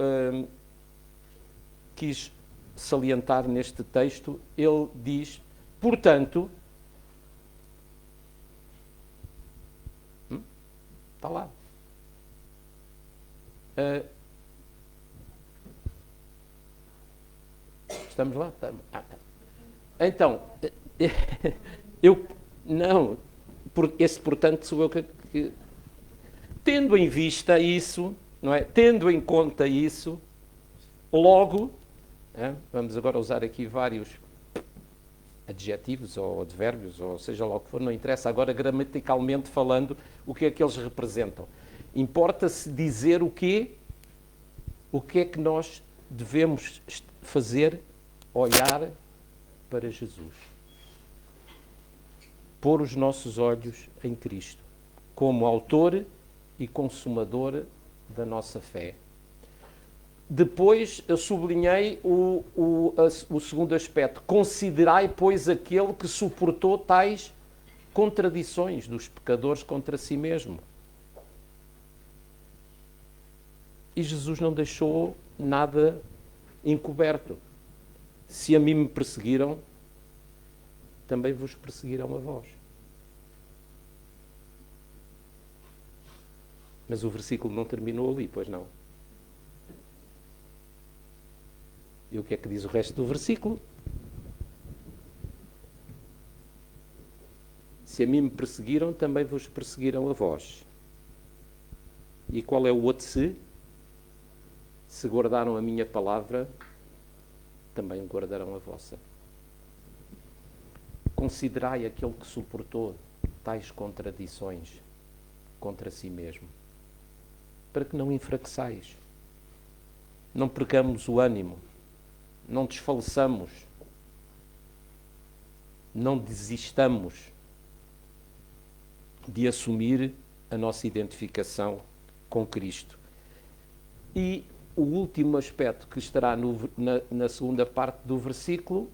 quis salientar neste texto, ele diz, portanto, está lá. Estamos lá? Então, esse portanto sou eu que tendo em vista isso, não é? Tendo em conta isso, logo, vamos agora usar aqui vários adjetivos ou advérbios, ou seja lá o que for, não interessa agora gramaticalmente falando o que é que eles representam. Importa-se dizer o que é que nós devemos fazer, olhar para Jesus. Pôr os nossos olhos em Cristo, como autor e consumador da nossa fé. Depois eu sublinhei o segundo aspecto. Considerai, pois, aquele que suportou tais contradições dos pecadores contra si mesmo. E Jesus não deixou nada encoberto. Se a mim me perseguiram, também vos perseguirão a vós. Mas o versículo não terminou ali, pois não. E o que é que diz o resto do versículo? Se a mim me perseguiram, também vos perseguirão a vós. E qual é o outro se? Se guardaram a minha palavra, também guardarão a vossa. Considerai aquele que suportou tais contradições contra si mesmo, para que não enfraqueçais, não percamos o ânimo, não desfaleçamos, não desistamos de assumir a nossa identificação com Cristo. E o último aspecto que estará na segunda parte do versículo,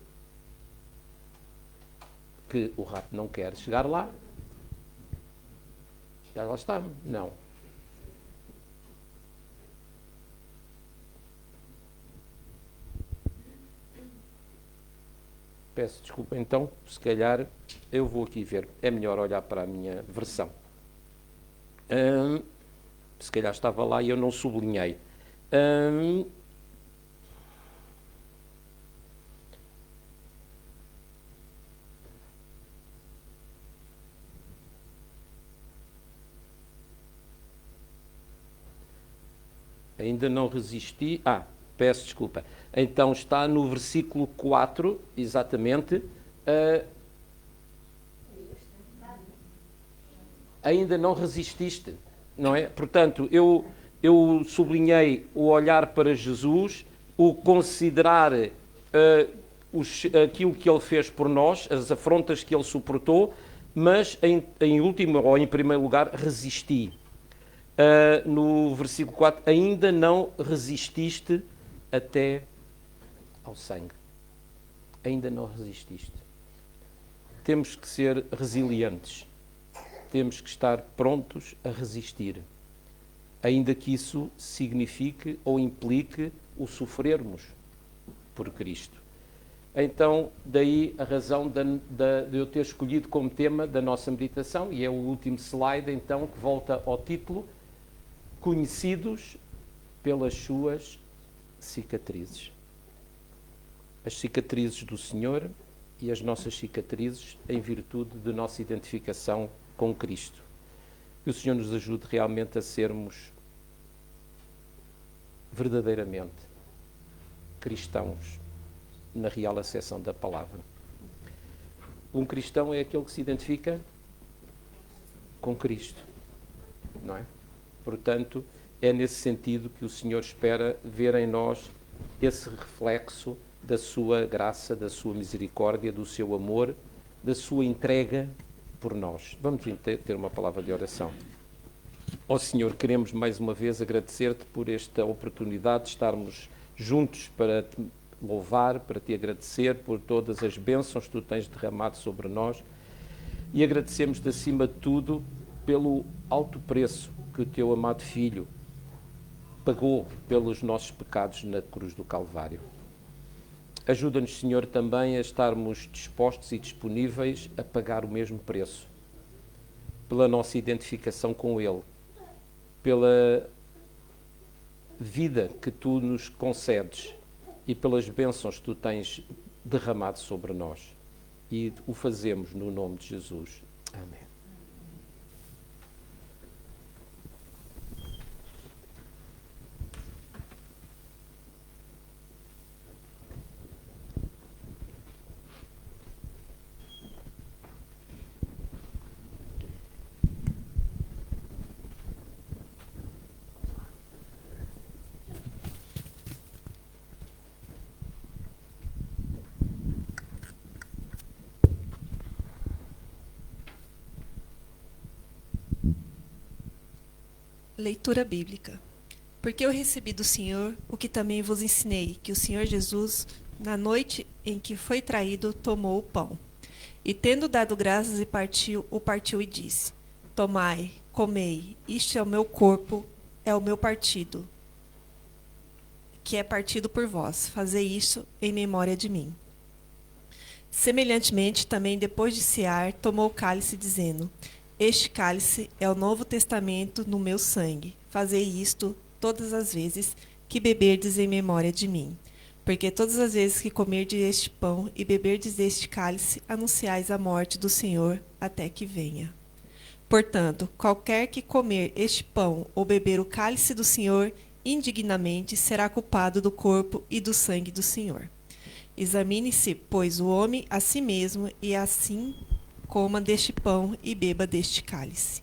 que o rato não quer chegar lá. Já lá está? Não. Peço desculpa, então, se calhar eu vou aqui ver. É melhor olhar para a minha versão. Se calhar estava lá e eu não sublinhei. Ainda não resisti. Peço desculpa. Então está no versículo 4, exatamente. Ainda não resististe, não é? Portanto, eu sublinhei o olhar para Jesus, o considerar aquilo que ele fez por nós, as afrontas que ele suportou, mas em último, ou em primeiro lugar, resisti. No versículo 4, ainda não resististe até ao sangue. Ainda não resististe. Temos que ser resilientes. Temos que estar prontos a resistir. Ainda que isso signifique ou implique o sofrermos por Cristo. Então, daí a razão de eu ter escolhido como tema da nossa meditação, e é o último slide, então, que volta ao título, conhecidos pelas suas cicatrizes. As cicatrizes do Senhor e as nossas cicatrizes em virtude de nossa identificação com Cristo. Que o Senhor nos ajude realmente a sermos verdadeiramente cristãos na real acessão da palavra. Um cristão é aquele que se identifica com Cristo, não é? Portanto, é nesse sentido que o Senhor espera ver em nós esse reflexo da sua graça, da sua misericórdia, do seu amor, da sua entrega por nós. Vamos ter uma palavra de oração. Ó Senhor, queremos mais uma vez agradecer-te por esta oportunidade de estarmos juntos para te louvar, para te agradecer por todas as bênçãos que tu tens derramado sobre nós e agradecemos-te acima de tudo pelo alto preço que o teu amado Filho pagou pelos nossos pecados na cruz do Calvário. Ajuda-nos, Senhor, também a estarmos dispostos e disponíveis a pagar o mesmo preço pela nossa identificação com Ele, pela vida que tu nos concedes e pelas bênçãos que tu tens derramado sobre nós. E o fazemos no nome de Jesus. Amém. Leitura bíblica. Porque eu recebi do Senhor o que também vos ensinei, que o Senhor Jesus, na noite em que foi traído, tomou o pão. E tendo dado graças e partiu e disse: Tomai, comei, isto é o meu corpo, é o meu partido, que é partido por vós. Fazei isto em memória de mim. Semelhantemente, também depois de cear, tomou o cálice, dizendo: Este cálice é o Novo Testamento no meu sangue. Fazei isto todas as vezes que beberdes em memória de mim. Porque todas as vezes que comerdes este pão e beberdes deste cálice, anunciais a morte do Senhor até que venha. Portanto, qualquer que comer este pão ou beber o cálice do Senhor indignamente será culpado do corpo e do sangue do Senhor. Examine-se, pois, o homem a si mesmo, e assim coma deste pão e beba deste cálice.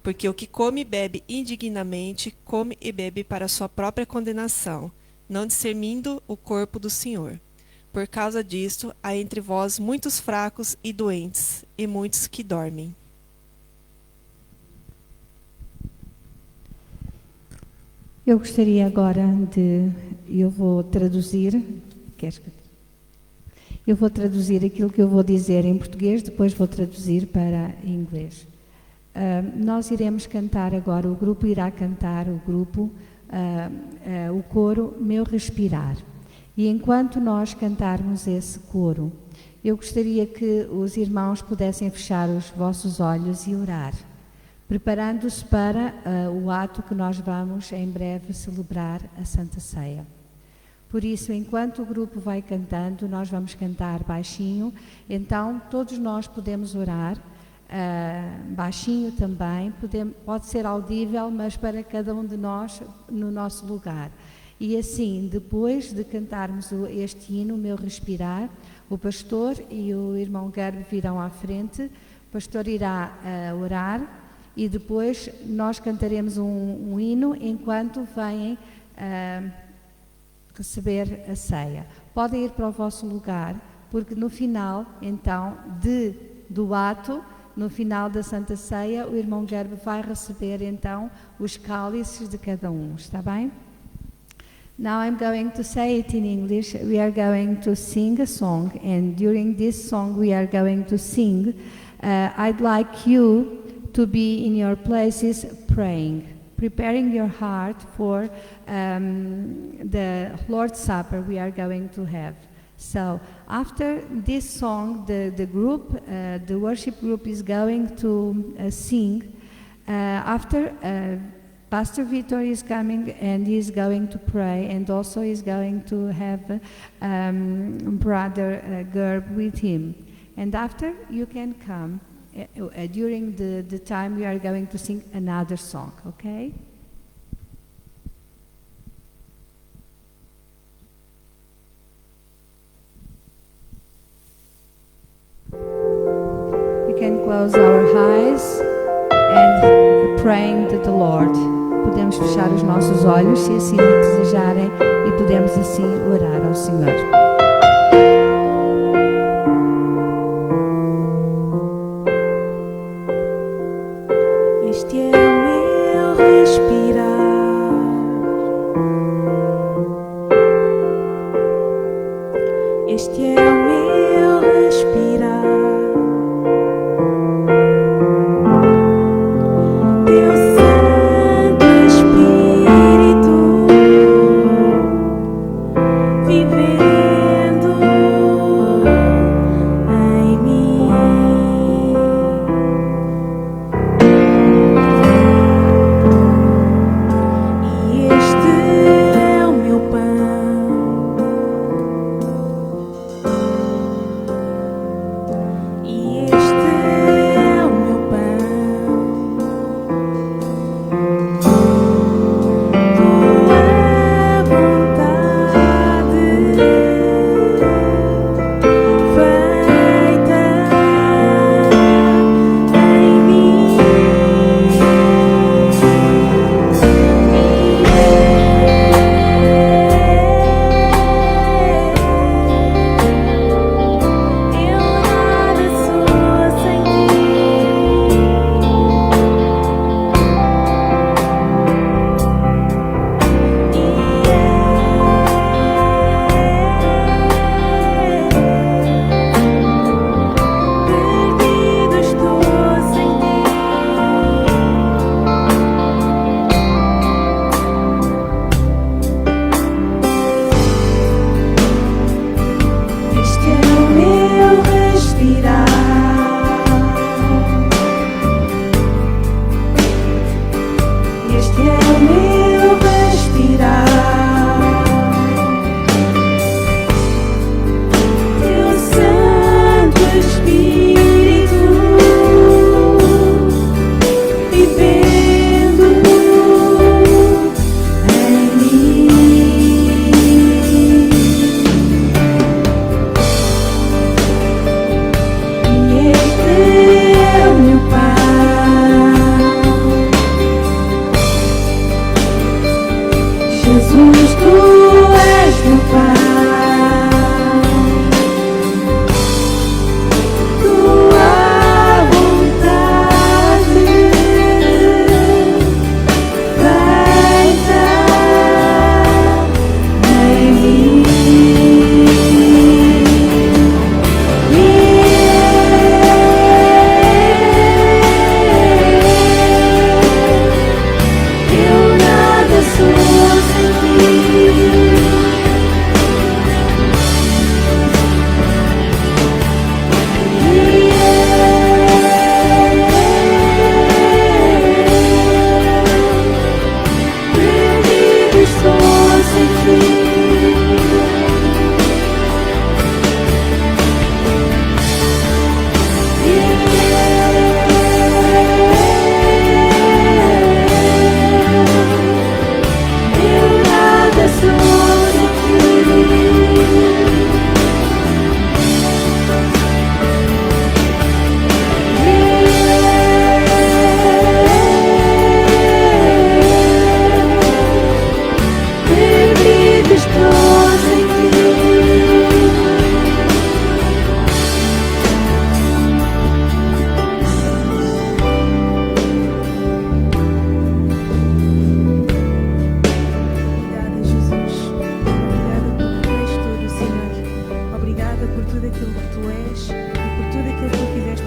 Porque o que come e bebe indignamente, come e bebe para sua própria condenação, não discernindo o corpo do Senhor. Por causa disto, há entre vós muitos fracos e doentes, e muitos que dormem. Eu gostaria agora eu vou traduzir aquilo que eu vou dizer em português, depois vou traduzir para inglês. Nós iremos cantar agora, o grupo irá cantar, o coro Meu Respirar. E enquanto nós cantarmos esse coro, eu gostaria que os irmãos pudessem fechar os vossos olhos e orar, preparando-se para o ato que nós vamos em breve celebrar, a Santa Ceia. Por isso, enquanto o grupo vai cantando, nós vamos cantar baixinho, então todos nós podemos orar, baixinho também, pode ser audível, mas para cada um de nós no nosso lugar. E assim, depois de cantarmos este hino, Meu Respirar, o pastor e o irmão Gerb virão à frente, o pastor irá orar e depois nós cantaremos um hino enquanto vêm receber a ceia. Podem ir para o vosso lugar, porque no final, então, do ato, no final da Santa Ceia, o irmão Gerb vai receber, então, os cálices de cada um. Está bem? Now I'm going to say it in English. We are going to sing a song, and during this song we are going to sing. I'd like you to be in your places praying, preparing your heart for the Lord's Supper we are going to have. So after this song, the worship group is going to sing. After Pastor Vitor is coming and he is going to pray, and also is going to have Brother Gerb with him. And after, you can come during the time we are going to sing another song, okay? We can close our eyes and praying to the Lord. Podemos fechar os nossos olhos, se assim desejarem, e podemos assim orar ao Senhor. Este é o meu respirar, este é o meu respirar. Teu Santo Espírito viver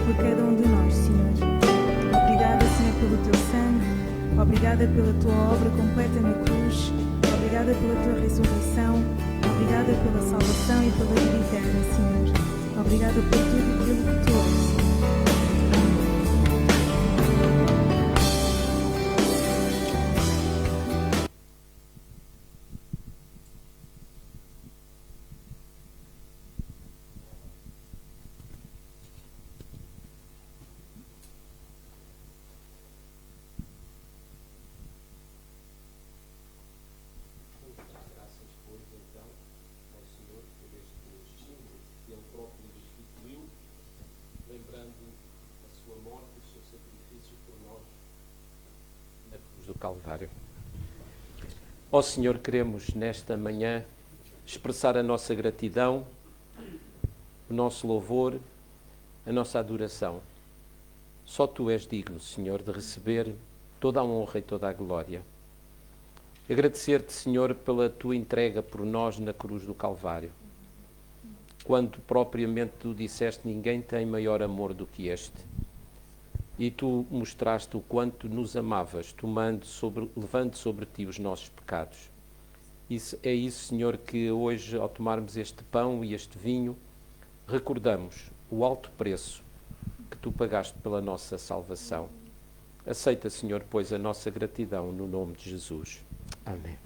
por cada um de nós, Senhor. Obrigada, Senhor, pelo teu sangue. Obrigada pela tua obra completa na cruz. Obrigada pela tua ressurreição. Obrigada pela salvação e pela vida eterna, Senhor. Obrigada por tudo aquilo que tu és, Senhor. Do Calvário. Ó Senhor, queremos nesta manhã expressar a nossa gratidão, o nosso louvor, a nossa adoração. Só Tu és digno, Senhor, de receber toda a honra e toda a glória. Agradecer-te, Senhor, pela Tua entrega por nós na cruz do Calvário. Quando propriamente Tu disseste, ninguém tem maior amor do que este. E Tu mostraste o quanto nos amavas, levando sobre Ti os nossos pecados. É isso, Senhor, que hoje, ao tomarmos este pão e este vinho, recordamos o alto preço que Tu pagaste pela nossa salvação. Aceita, Senhor, pois, a nossa gratidão no nome de Jesus. Amém.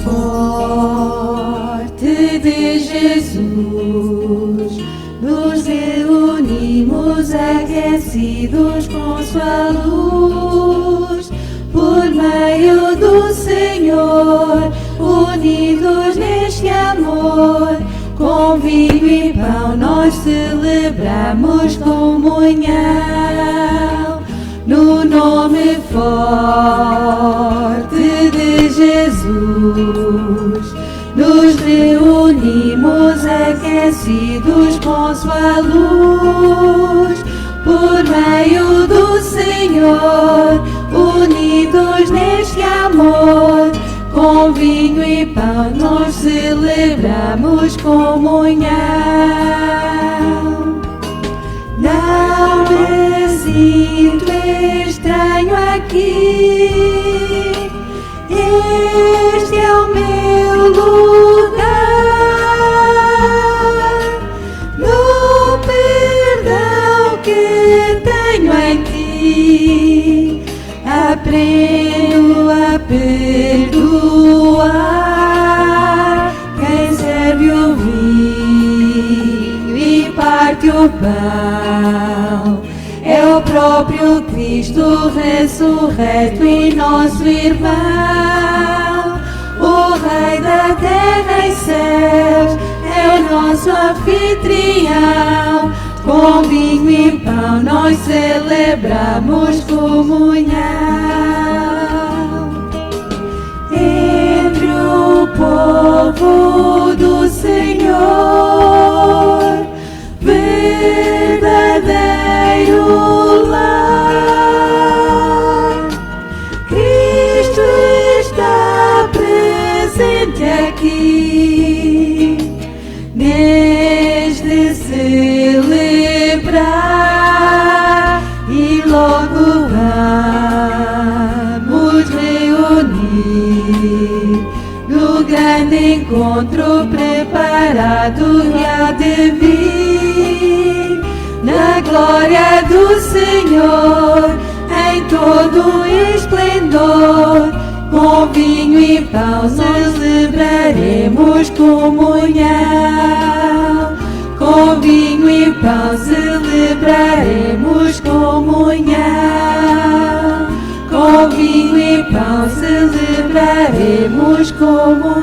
Forte de Jesus, nos reunimos aquecidos com sua luz, por meio do Senhor, unidos neste amor, com vinho e pão nós celebramos comunhão, no nome forte de Jesus, nos reunimos aquecidos com sua luz, por meio do Senhor, unidos neste amor, com vinho e pão nós celebramos comunhão. Não me sinto estranho aqui, este é o meu lugar, no perdão que tenho em Ti, aprendo a perdoar quem serve o vinho e parte o pão. É o próprio Cristo ressurreto e nosso irmão, o Rei da terra e céus, é o nosso anfitrião. Com vinho e pão nós celebramos comunhão. Entre o povo do Senhor, verdadeiro lar, Cristo está presente aqui, neste celebrar, e logo vamos reunir no grande encontro preparado e há de vir, na glória do Senhor, em todo esplendor, com vinho e pão celebraremos comunhão, com vinho e pão celebraremos comunhão, com vinho e pão celebraremos comunhão.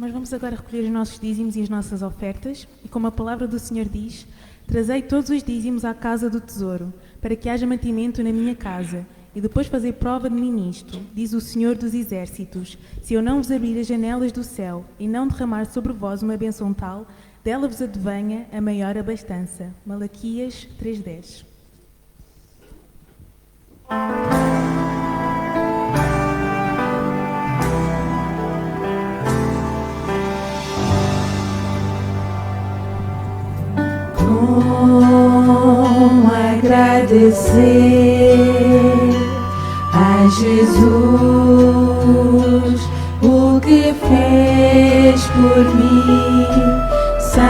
Nós vamos agora recolher os nossos dízimos e as nossas ofertas, e como a palavra do Senhor diz, trazei todos os dízimos à casa do tesouro, para que haja mantimento na minha casa, e depois fazer prova de mim nisto, diz o Senhor dos Exércitos, se eu não vos abrir as janelas do céu, e não derramar sobre vós uma bênção tal, dela vos advenha a maior abastança. Malaquias 3:10. Com agradecer a Jesus o que fez por mim, sem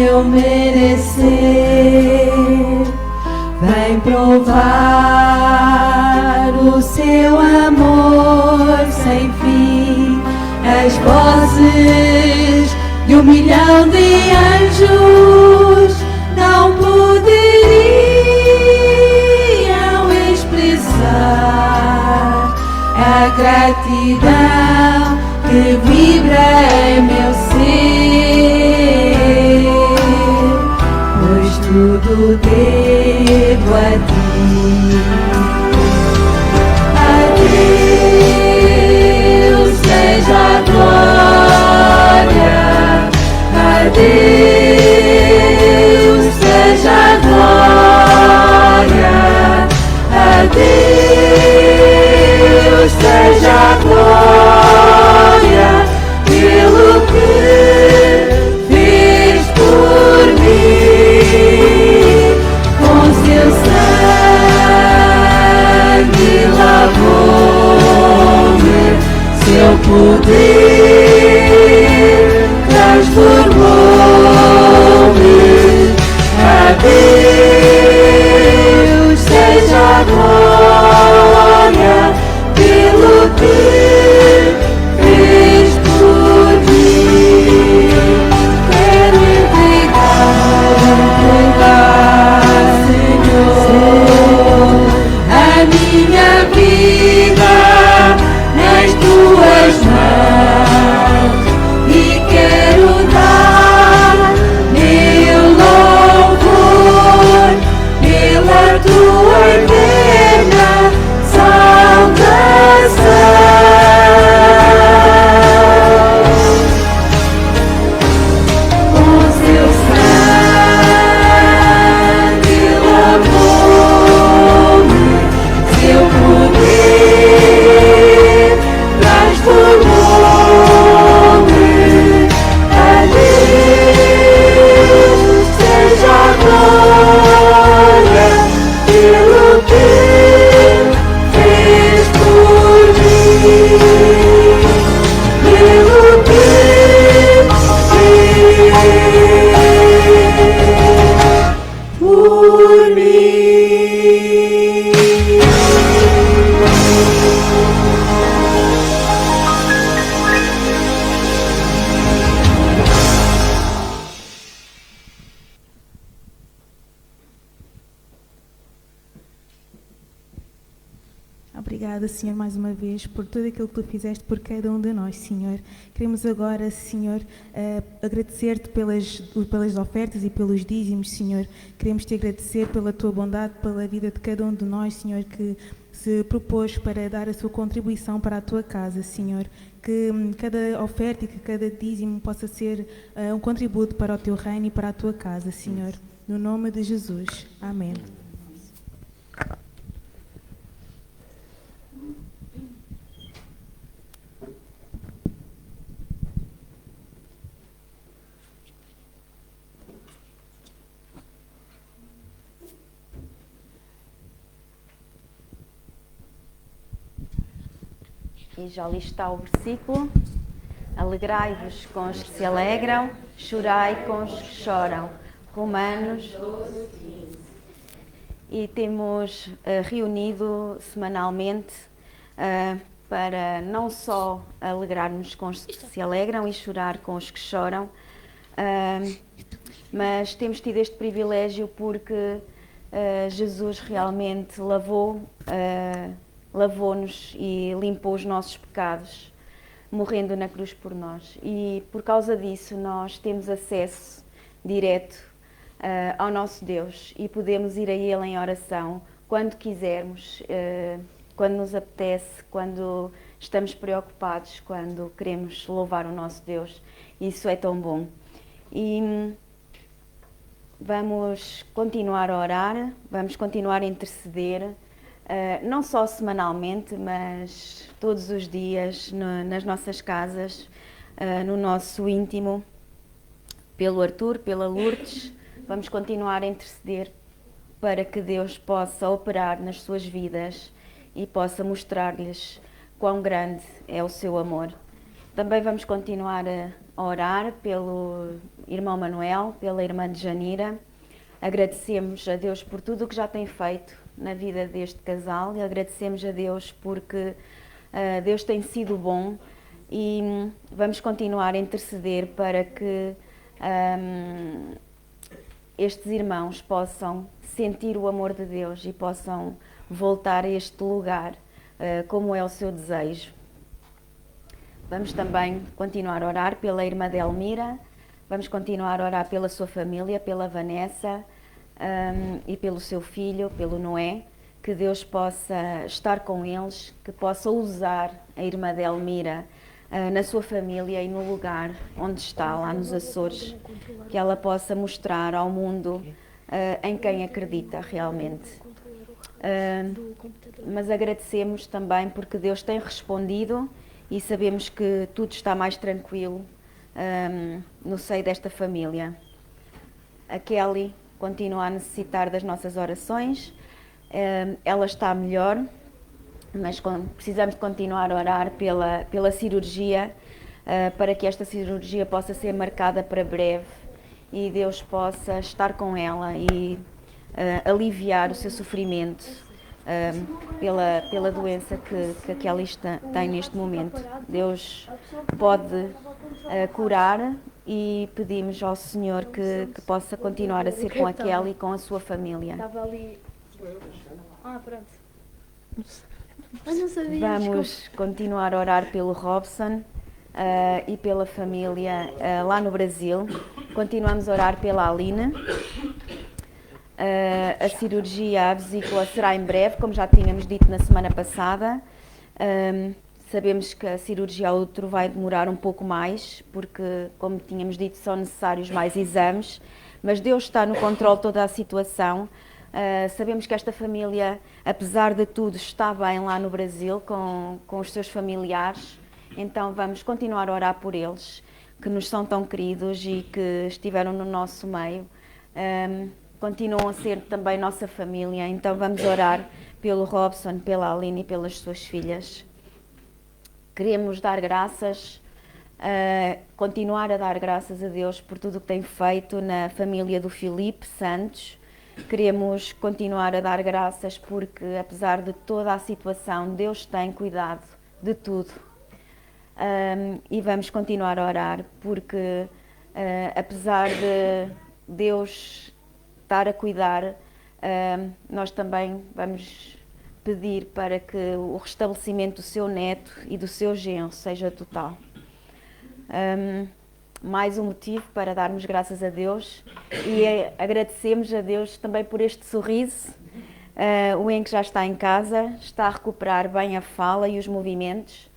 eu merecer. Vem provar o seu amor sem fim. As vozes de 1 milhão de anjos não poderiam expressar a gratidão que vibra em meu ser, pois tudo devo a ti. A Deus seja a glória, a Deus seja a glória, a Deus seja a glória, pelo que fez por mim, com seu sangue lavou-me, seu poder transformou-me. A Deus seja a glória, pelo que fez por mim. Quero entregar, Senhor, a minha vida nas tuas mãos, e quero dar meu louvor pela tua eterna salvação. Com seu sangue lavou-me, seu poder transformou-me. A Deus seja a glória, pelo que fez por mim, pelo que fez por mim. Obrigada, Senhor, mais uma vez, por tudo aquilo que Tu fizeste por cada um de nós, Senhor. Queremos agora, Senhor, agradecer-te pelas ofertas e pelos dízimos, Senhor. Queremos Te agradecer pela Tua bondade, pela vida de cada um de nós, Senhor, que se propôs para dar a sua contribuição para a Tua casa, Senhor. Que cada oferta e que cada dízimo possa ser um contributo para o Teu reino e para a Tua casa, Senhor. No nome de Jesus. Amém. E já ali está o versículo. Alegrai-vos com os que se alegram, chorai com os que choram. Romanos. E temos reunido semanalmente para não só alegrarmos com os que se alegram e chorar com os que choram, mas temos tido este privilégio porque Jesus realmente lavou-nos e limpou os nossos pecados. morrendo na cruz por nós. E por causa disso nós temos acesso direto ao nosso Deus e podemos ir a Ele em oração quando quisermos, quando nos apetece, quando estamos preocupados, quando queremos louvar o nosso Deus. Isso é tão bom. E vamos continuar a orar, vamos continuar a interceder, não só semanalmente, mas todos os dias nas nossas casas, no nosso íntimo, pelo Arthur, pela Lourdes. Vamos continuar a interceder para que Deus possa operar nas suas vidas e possa mostrar-lhes quão grande é o seu amor. Também vamos continuar a orar pelo irmão Manuel, pela irmã de Janira. Agradecemos a Deus por tudo o que já tem feito na vida deste casal e agradecemos a Deus porque Deus tem sido bom e vamos continuar a interceder para que estes irmãos possam sentir o amor de Deus e possam voltar a este lugar como é o seu desejo. Vamos também continuar a orar pela irmã Delmira, vamos continuar a orar pela sua família, pela Vanessa e pelo seu filho, pelo Noé, que Deus possa estar com eles, que possa usar a irmã Delmira na sua família e no lugar onde está, lá nos Açores, que ela possa mostrar ao mundo em quem acredita realmente. Mas agradecemos também porque Deus tem respondido e sabemos que tudo está mais tranquilo no seio desta família. A Kelly continua a necessitar das nossas orações, ela está melhor, mas precisamos de continuar a orar pela cirurgia, para que esta cirurgia possa ser marcada para breve e Deus possa estar com ela e aliviar o seu sofrimento pela doença que a Kelly tem neste momento. Deus pode curar e pedimos ao Senhor que possa continuar a ser com a Kelly e com a sua família. Vamos continuar a orar pelo Robson e pela família lá no Brasil. Continuamos a orar pela Aline. A cirurgia à vesícula será em breve, como já tínhamos dito na semana passada. Sabemos que a cirurgia ao útero vai demorar um pouco mais, porque, como tínhamos dito, são necessários mais exames, mas Deus está no controle de toda a situação. Sabemos que esta família, apesar de tudo, está bem lá no Brasil com os seus familiares, então vamos continuar a orar por eles, que nos são tão queridos e que estiveram no nosso meio. Continuam a ser também nossa família, então vamos orar pelo Robson, pela Aline e pelas suas filhas. Queremos dar graças, continuar a dar graças a Deus por tudo o que tem feito na família do Filipe Santos. Queremos continuar a dar graças porque, apesar de toda a situação, Deus tem cuidado de tudo. E vamos continuar a orar porque, apesar de Deus estar a cuidar, nós também vamos pedir para que o restabelecimento do seu neto e do seu genro seja total. Mais um motivo para darmos graças a Deus e agradecemos a Deus também por este sorriso. O Henk já está em casa, está a recuperar bem a fala e os movimentos.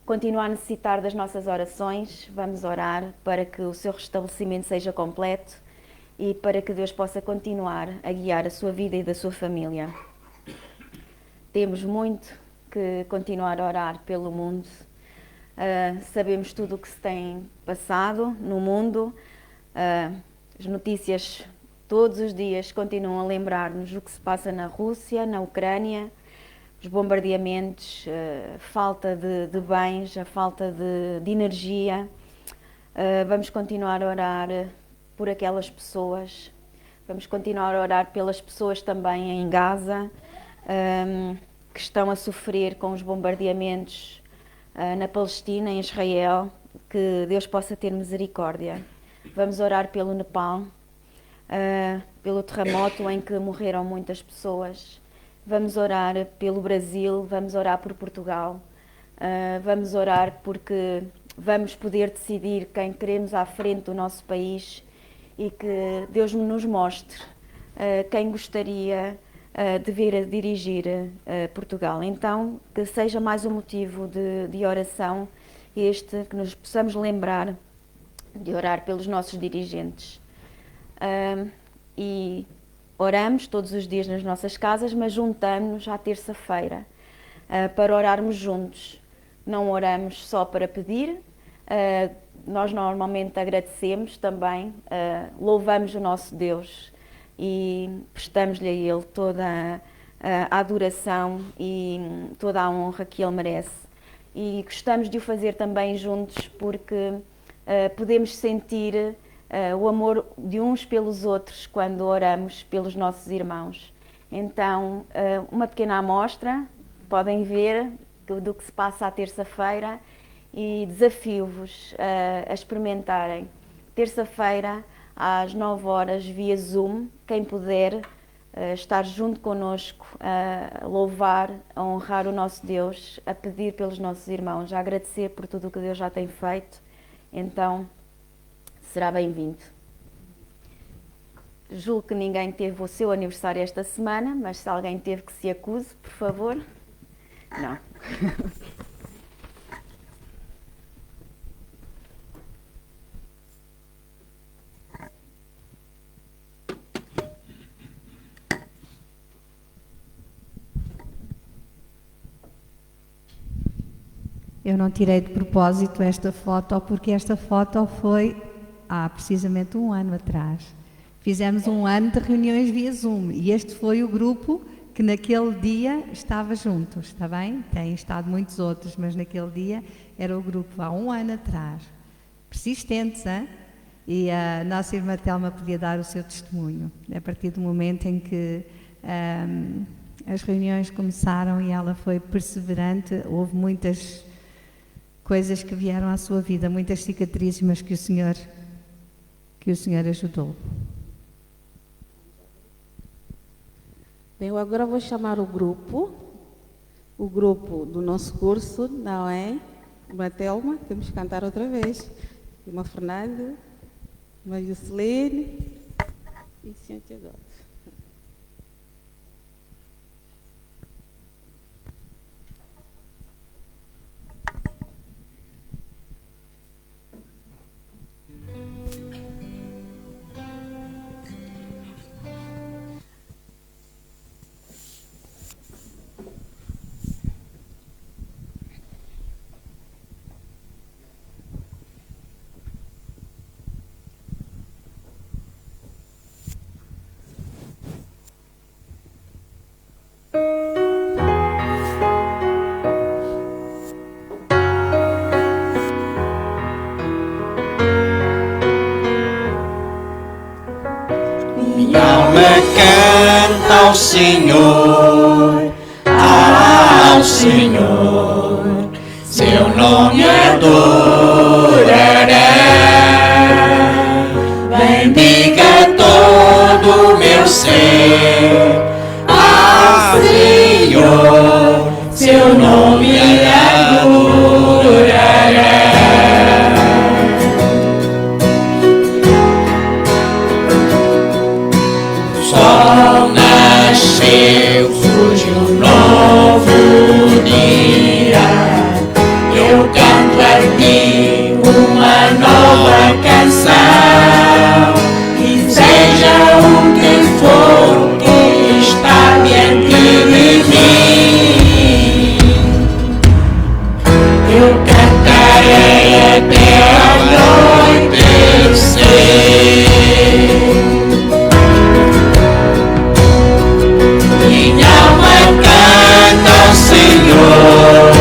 Continua a necessitar das nossas orações. Vamos orar para que o seu restabelecimento seja completo e para que Deus possa continuar a guiar a sua vida e da sua família. Temos muito que continuar a orar pelo mundo. Sabemos tudo o que se tem passado no mundo. As notícias todos os dias continuam a lembrar-nos do que se passa na Rússia, na Ucrânia, os bombardeamentos, a falta de bens, a falta de energia. Vamos continuar a orar por aquelas pessoas. Vamos continuar a orar pelas pessoas também em Gaza, que estão a sofrer com os bombardeamentos na Palestina, em Israel, que Deus possa ter misericórdia. Vamos orar pelo Nepal, pelo terremoto em que morreram muitas pessoas. Vamos orar pelo Brasil, vamos orar por Portugal. Vamos orar porque vamos poder decidir quem queremos à frente do nosso país e que Deus nos mostre quem gostaria de vir a dirigir Portugal. Então, que seja mais um motivo de oração este, que nos possamos lembrar de orar pelos nossos dirigentes. E oramos todos os dias nas nossas casas, mas juntamos-nos à terça-feira para orarmos juntos. Não oramos só para pedir, nós normalmente agradecemos também, louvamos o nosso Deus e prestamos-lhe a Ele toda a adoração e toda a honra que Ele merece. E gostamos de o fazer também juntos porque podemos sentir o amor de uns pelos outros quando oramos pelos nossos irmãos. Então, uma pequena amostra, podem ver do que se passa à terça-feira e desafio-vos a experimentarem. Terça-feira, às 9 horas, via Zoom, quem puder estar junto connosco, a louvar, a honrar o nosso Deus, a pedir pelos nossos irmãos, a agradecer por tudo o que Deus já tem feito, então será bem-vindo. Julgo que ninguém teve o seu aniversário esta semana, mas se alguém teve, que se acuse, por favor. Não. Eu não tirei de propósito esta foto, porque esta foto foi há precisamente um ano atrás. Fizemos um ano de reuniões via Zoom e este foi o grupo que naquele dia estava junto, está bem? Tem estado muitos outros, mas naquele dia era o grupo há um ano atrás. Persistentes, hein? E a nossa irmã Telma podia dar o seu testemunho. A partir do momento em que as reuniões começaram e ela foi perseverante, houve muitas coisas que vieram à sua vida, muitas cicatrizes, mas que o Senhor ajudou. Bem, eu agora vou chamar o grupo do nosso curso, não é? Uma Telma, temos que cantar outra vez. Uma Fernanda, uma Juscelene e Cintia Gomes. Ao Senhor, seu nome adorarei. Bendiga todo o meu ser, ao Senhor, seu nome adorarei. Surge um novo dia, eu canto a ti uma nova canção, e seja o que for que está diante de mim, eu cantarei até anoitecer. Minha alma canta ao Senhor,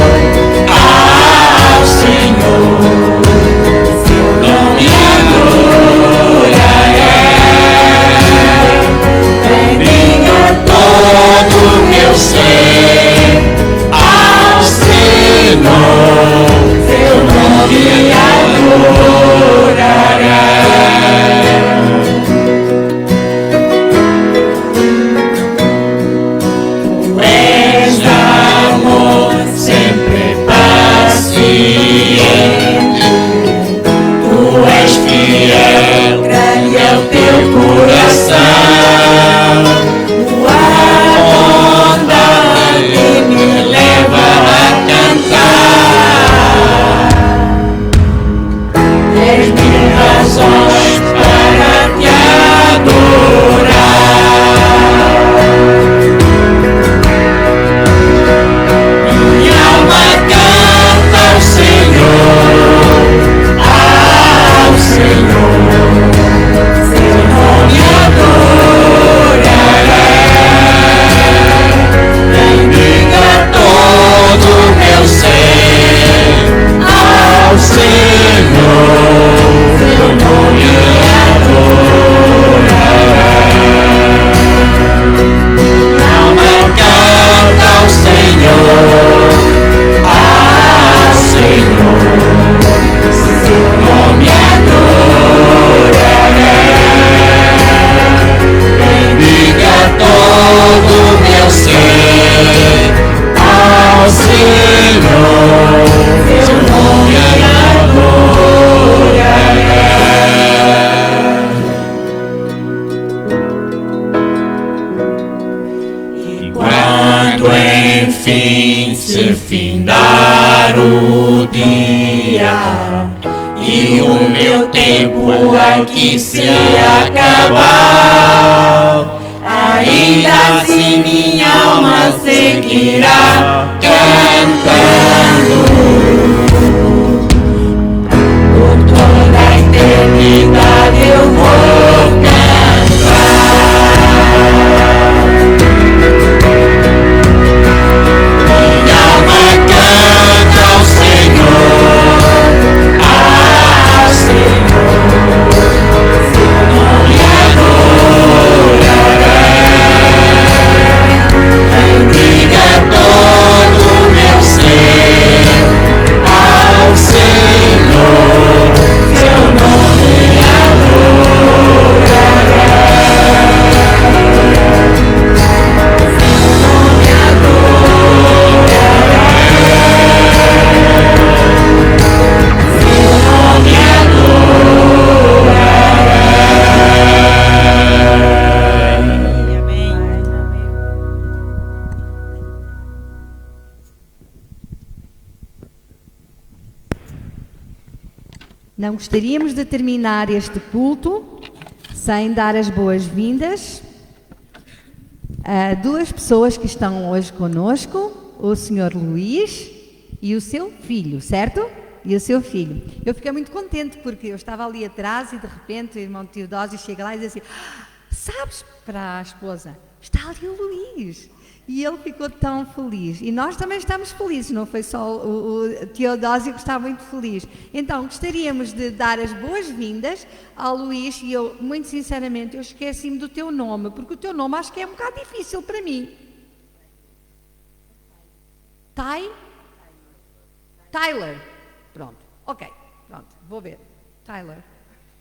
enfim se findar o dia e o meu tempo aqui se acabar, ainda assim minha alma seguirá cantando por toda a eternidade. Eu vou cantar. Minha alma canta ao Senhor, ao Senhor, seu nome adorarei. Bendiga todo o meu ser ao Senhor, seu nome Não gostaríamos de terminar este culto sem dar as boas-vindas a duas pessoas que estão hoje conosco, o Sr. Luís e o seu filho, certo? E o seu filho. Eu fiquei muito contente porque eu estava ali atrás e de repente o irmão Teodósio chega lá e diz assim: sabes, para a esposa, está ali o Luís. E ele ficou tão feliz. E nós também estamos felizes, não foi só o Teodósio que está muito feliz. Então, gostaríamos de dar as boas-vindas ao Luís. E eu, muito sinceramente, eu esqueci-me do teu nome, porque o teu nome acho que é um bocado difícil para mim. Tyler. Pronto, ok, pronto, vou ver. Tyler.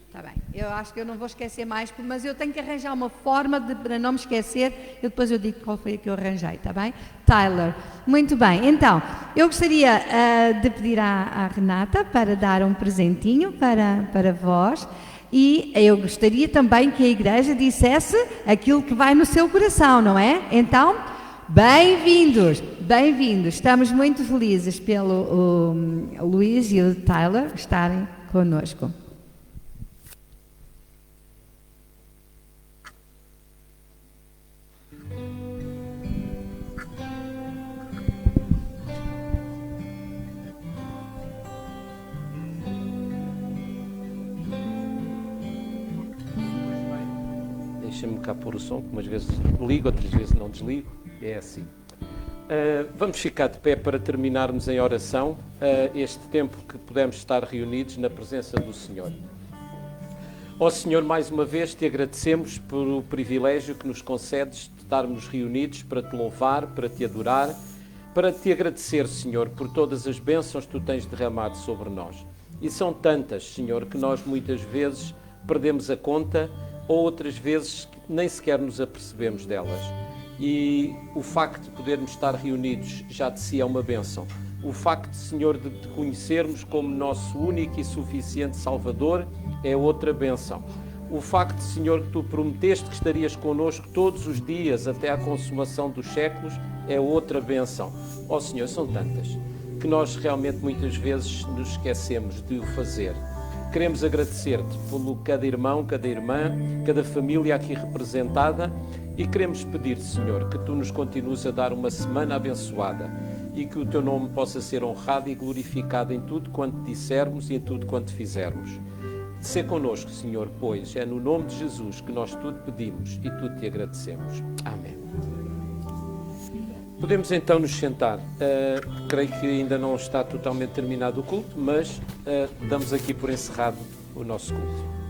Está bem, eu acho que eu não vou esquecer mais, mas eu tenho que arranjar uma forma para não me esquecer, e depois eu digo qual foi a que eu arranjei, está bem? Tyler, muito bem. Então, eu gostaria de pedir à Renata para dar um presentinho para vós, e eu gostaria também que a igreja dissesse aquilo que vai no seu coração, não é? Então, bem-vindos, estamos muito felizes pelo Luís e o Tyler estarem connosco. Deixa-me cá pôr o som, que umas vezes ligo, outras vezes não desligo, é assim. Vamos ficar de pé para terminarmos em oração este tempo que pudemos estar reunidos na presença do Senhor. Ó Senhor, mais uma vez te agradecemos pelo privilégio que nos concedes de estarmos reunidos para te louvar, para te adorar, para te agradecer, Senhor, por todas as bênçãos que tu tens derramado sobre nós. E são tantas, Senhor, que nós muitas vezes perdemos a conta, ou outras vezes nem sequer nos apercebemos delas. E o facto de podermos estar reunidos já de si é uma bênção. O facto, Senhor, de te conhecermos como nosso único e suficiente Salvador é outra bênção. O facto, Senhor, que tu prometeste que estarias connosco todos os dias até à consumação dos séculos é outra bênção. Ó Senhor, são tantas que nós realmente muitas vezes nos esquecemos de o fazer. Queremos agradecer-te por cada irmão, cada irmã, cada família aqui representada e queremos pedir, Senhor, que tu nos continues a dar uma semana abençoada e que o teu nome possa ser honrado e glorificado em tudo quanto dissermos e em tudo quanto fizermos. Sê connosco, Senhor, pois é no nome de Jesus que nós tudo pedimos e tudo te agradecemos. Amém. Podemos então nos sentar. Creio que ainda não está totalmente terminado o culto, mas damos aqui por encerrado o nosso culto.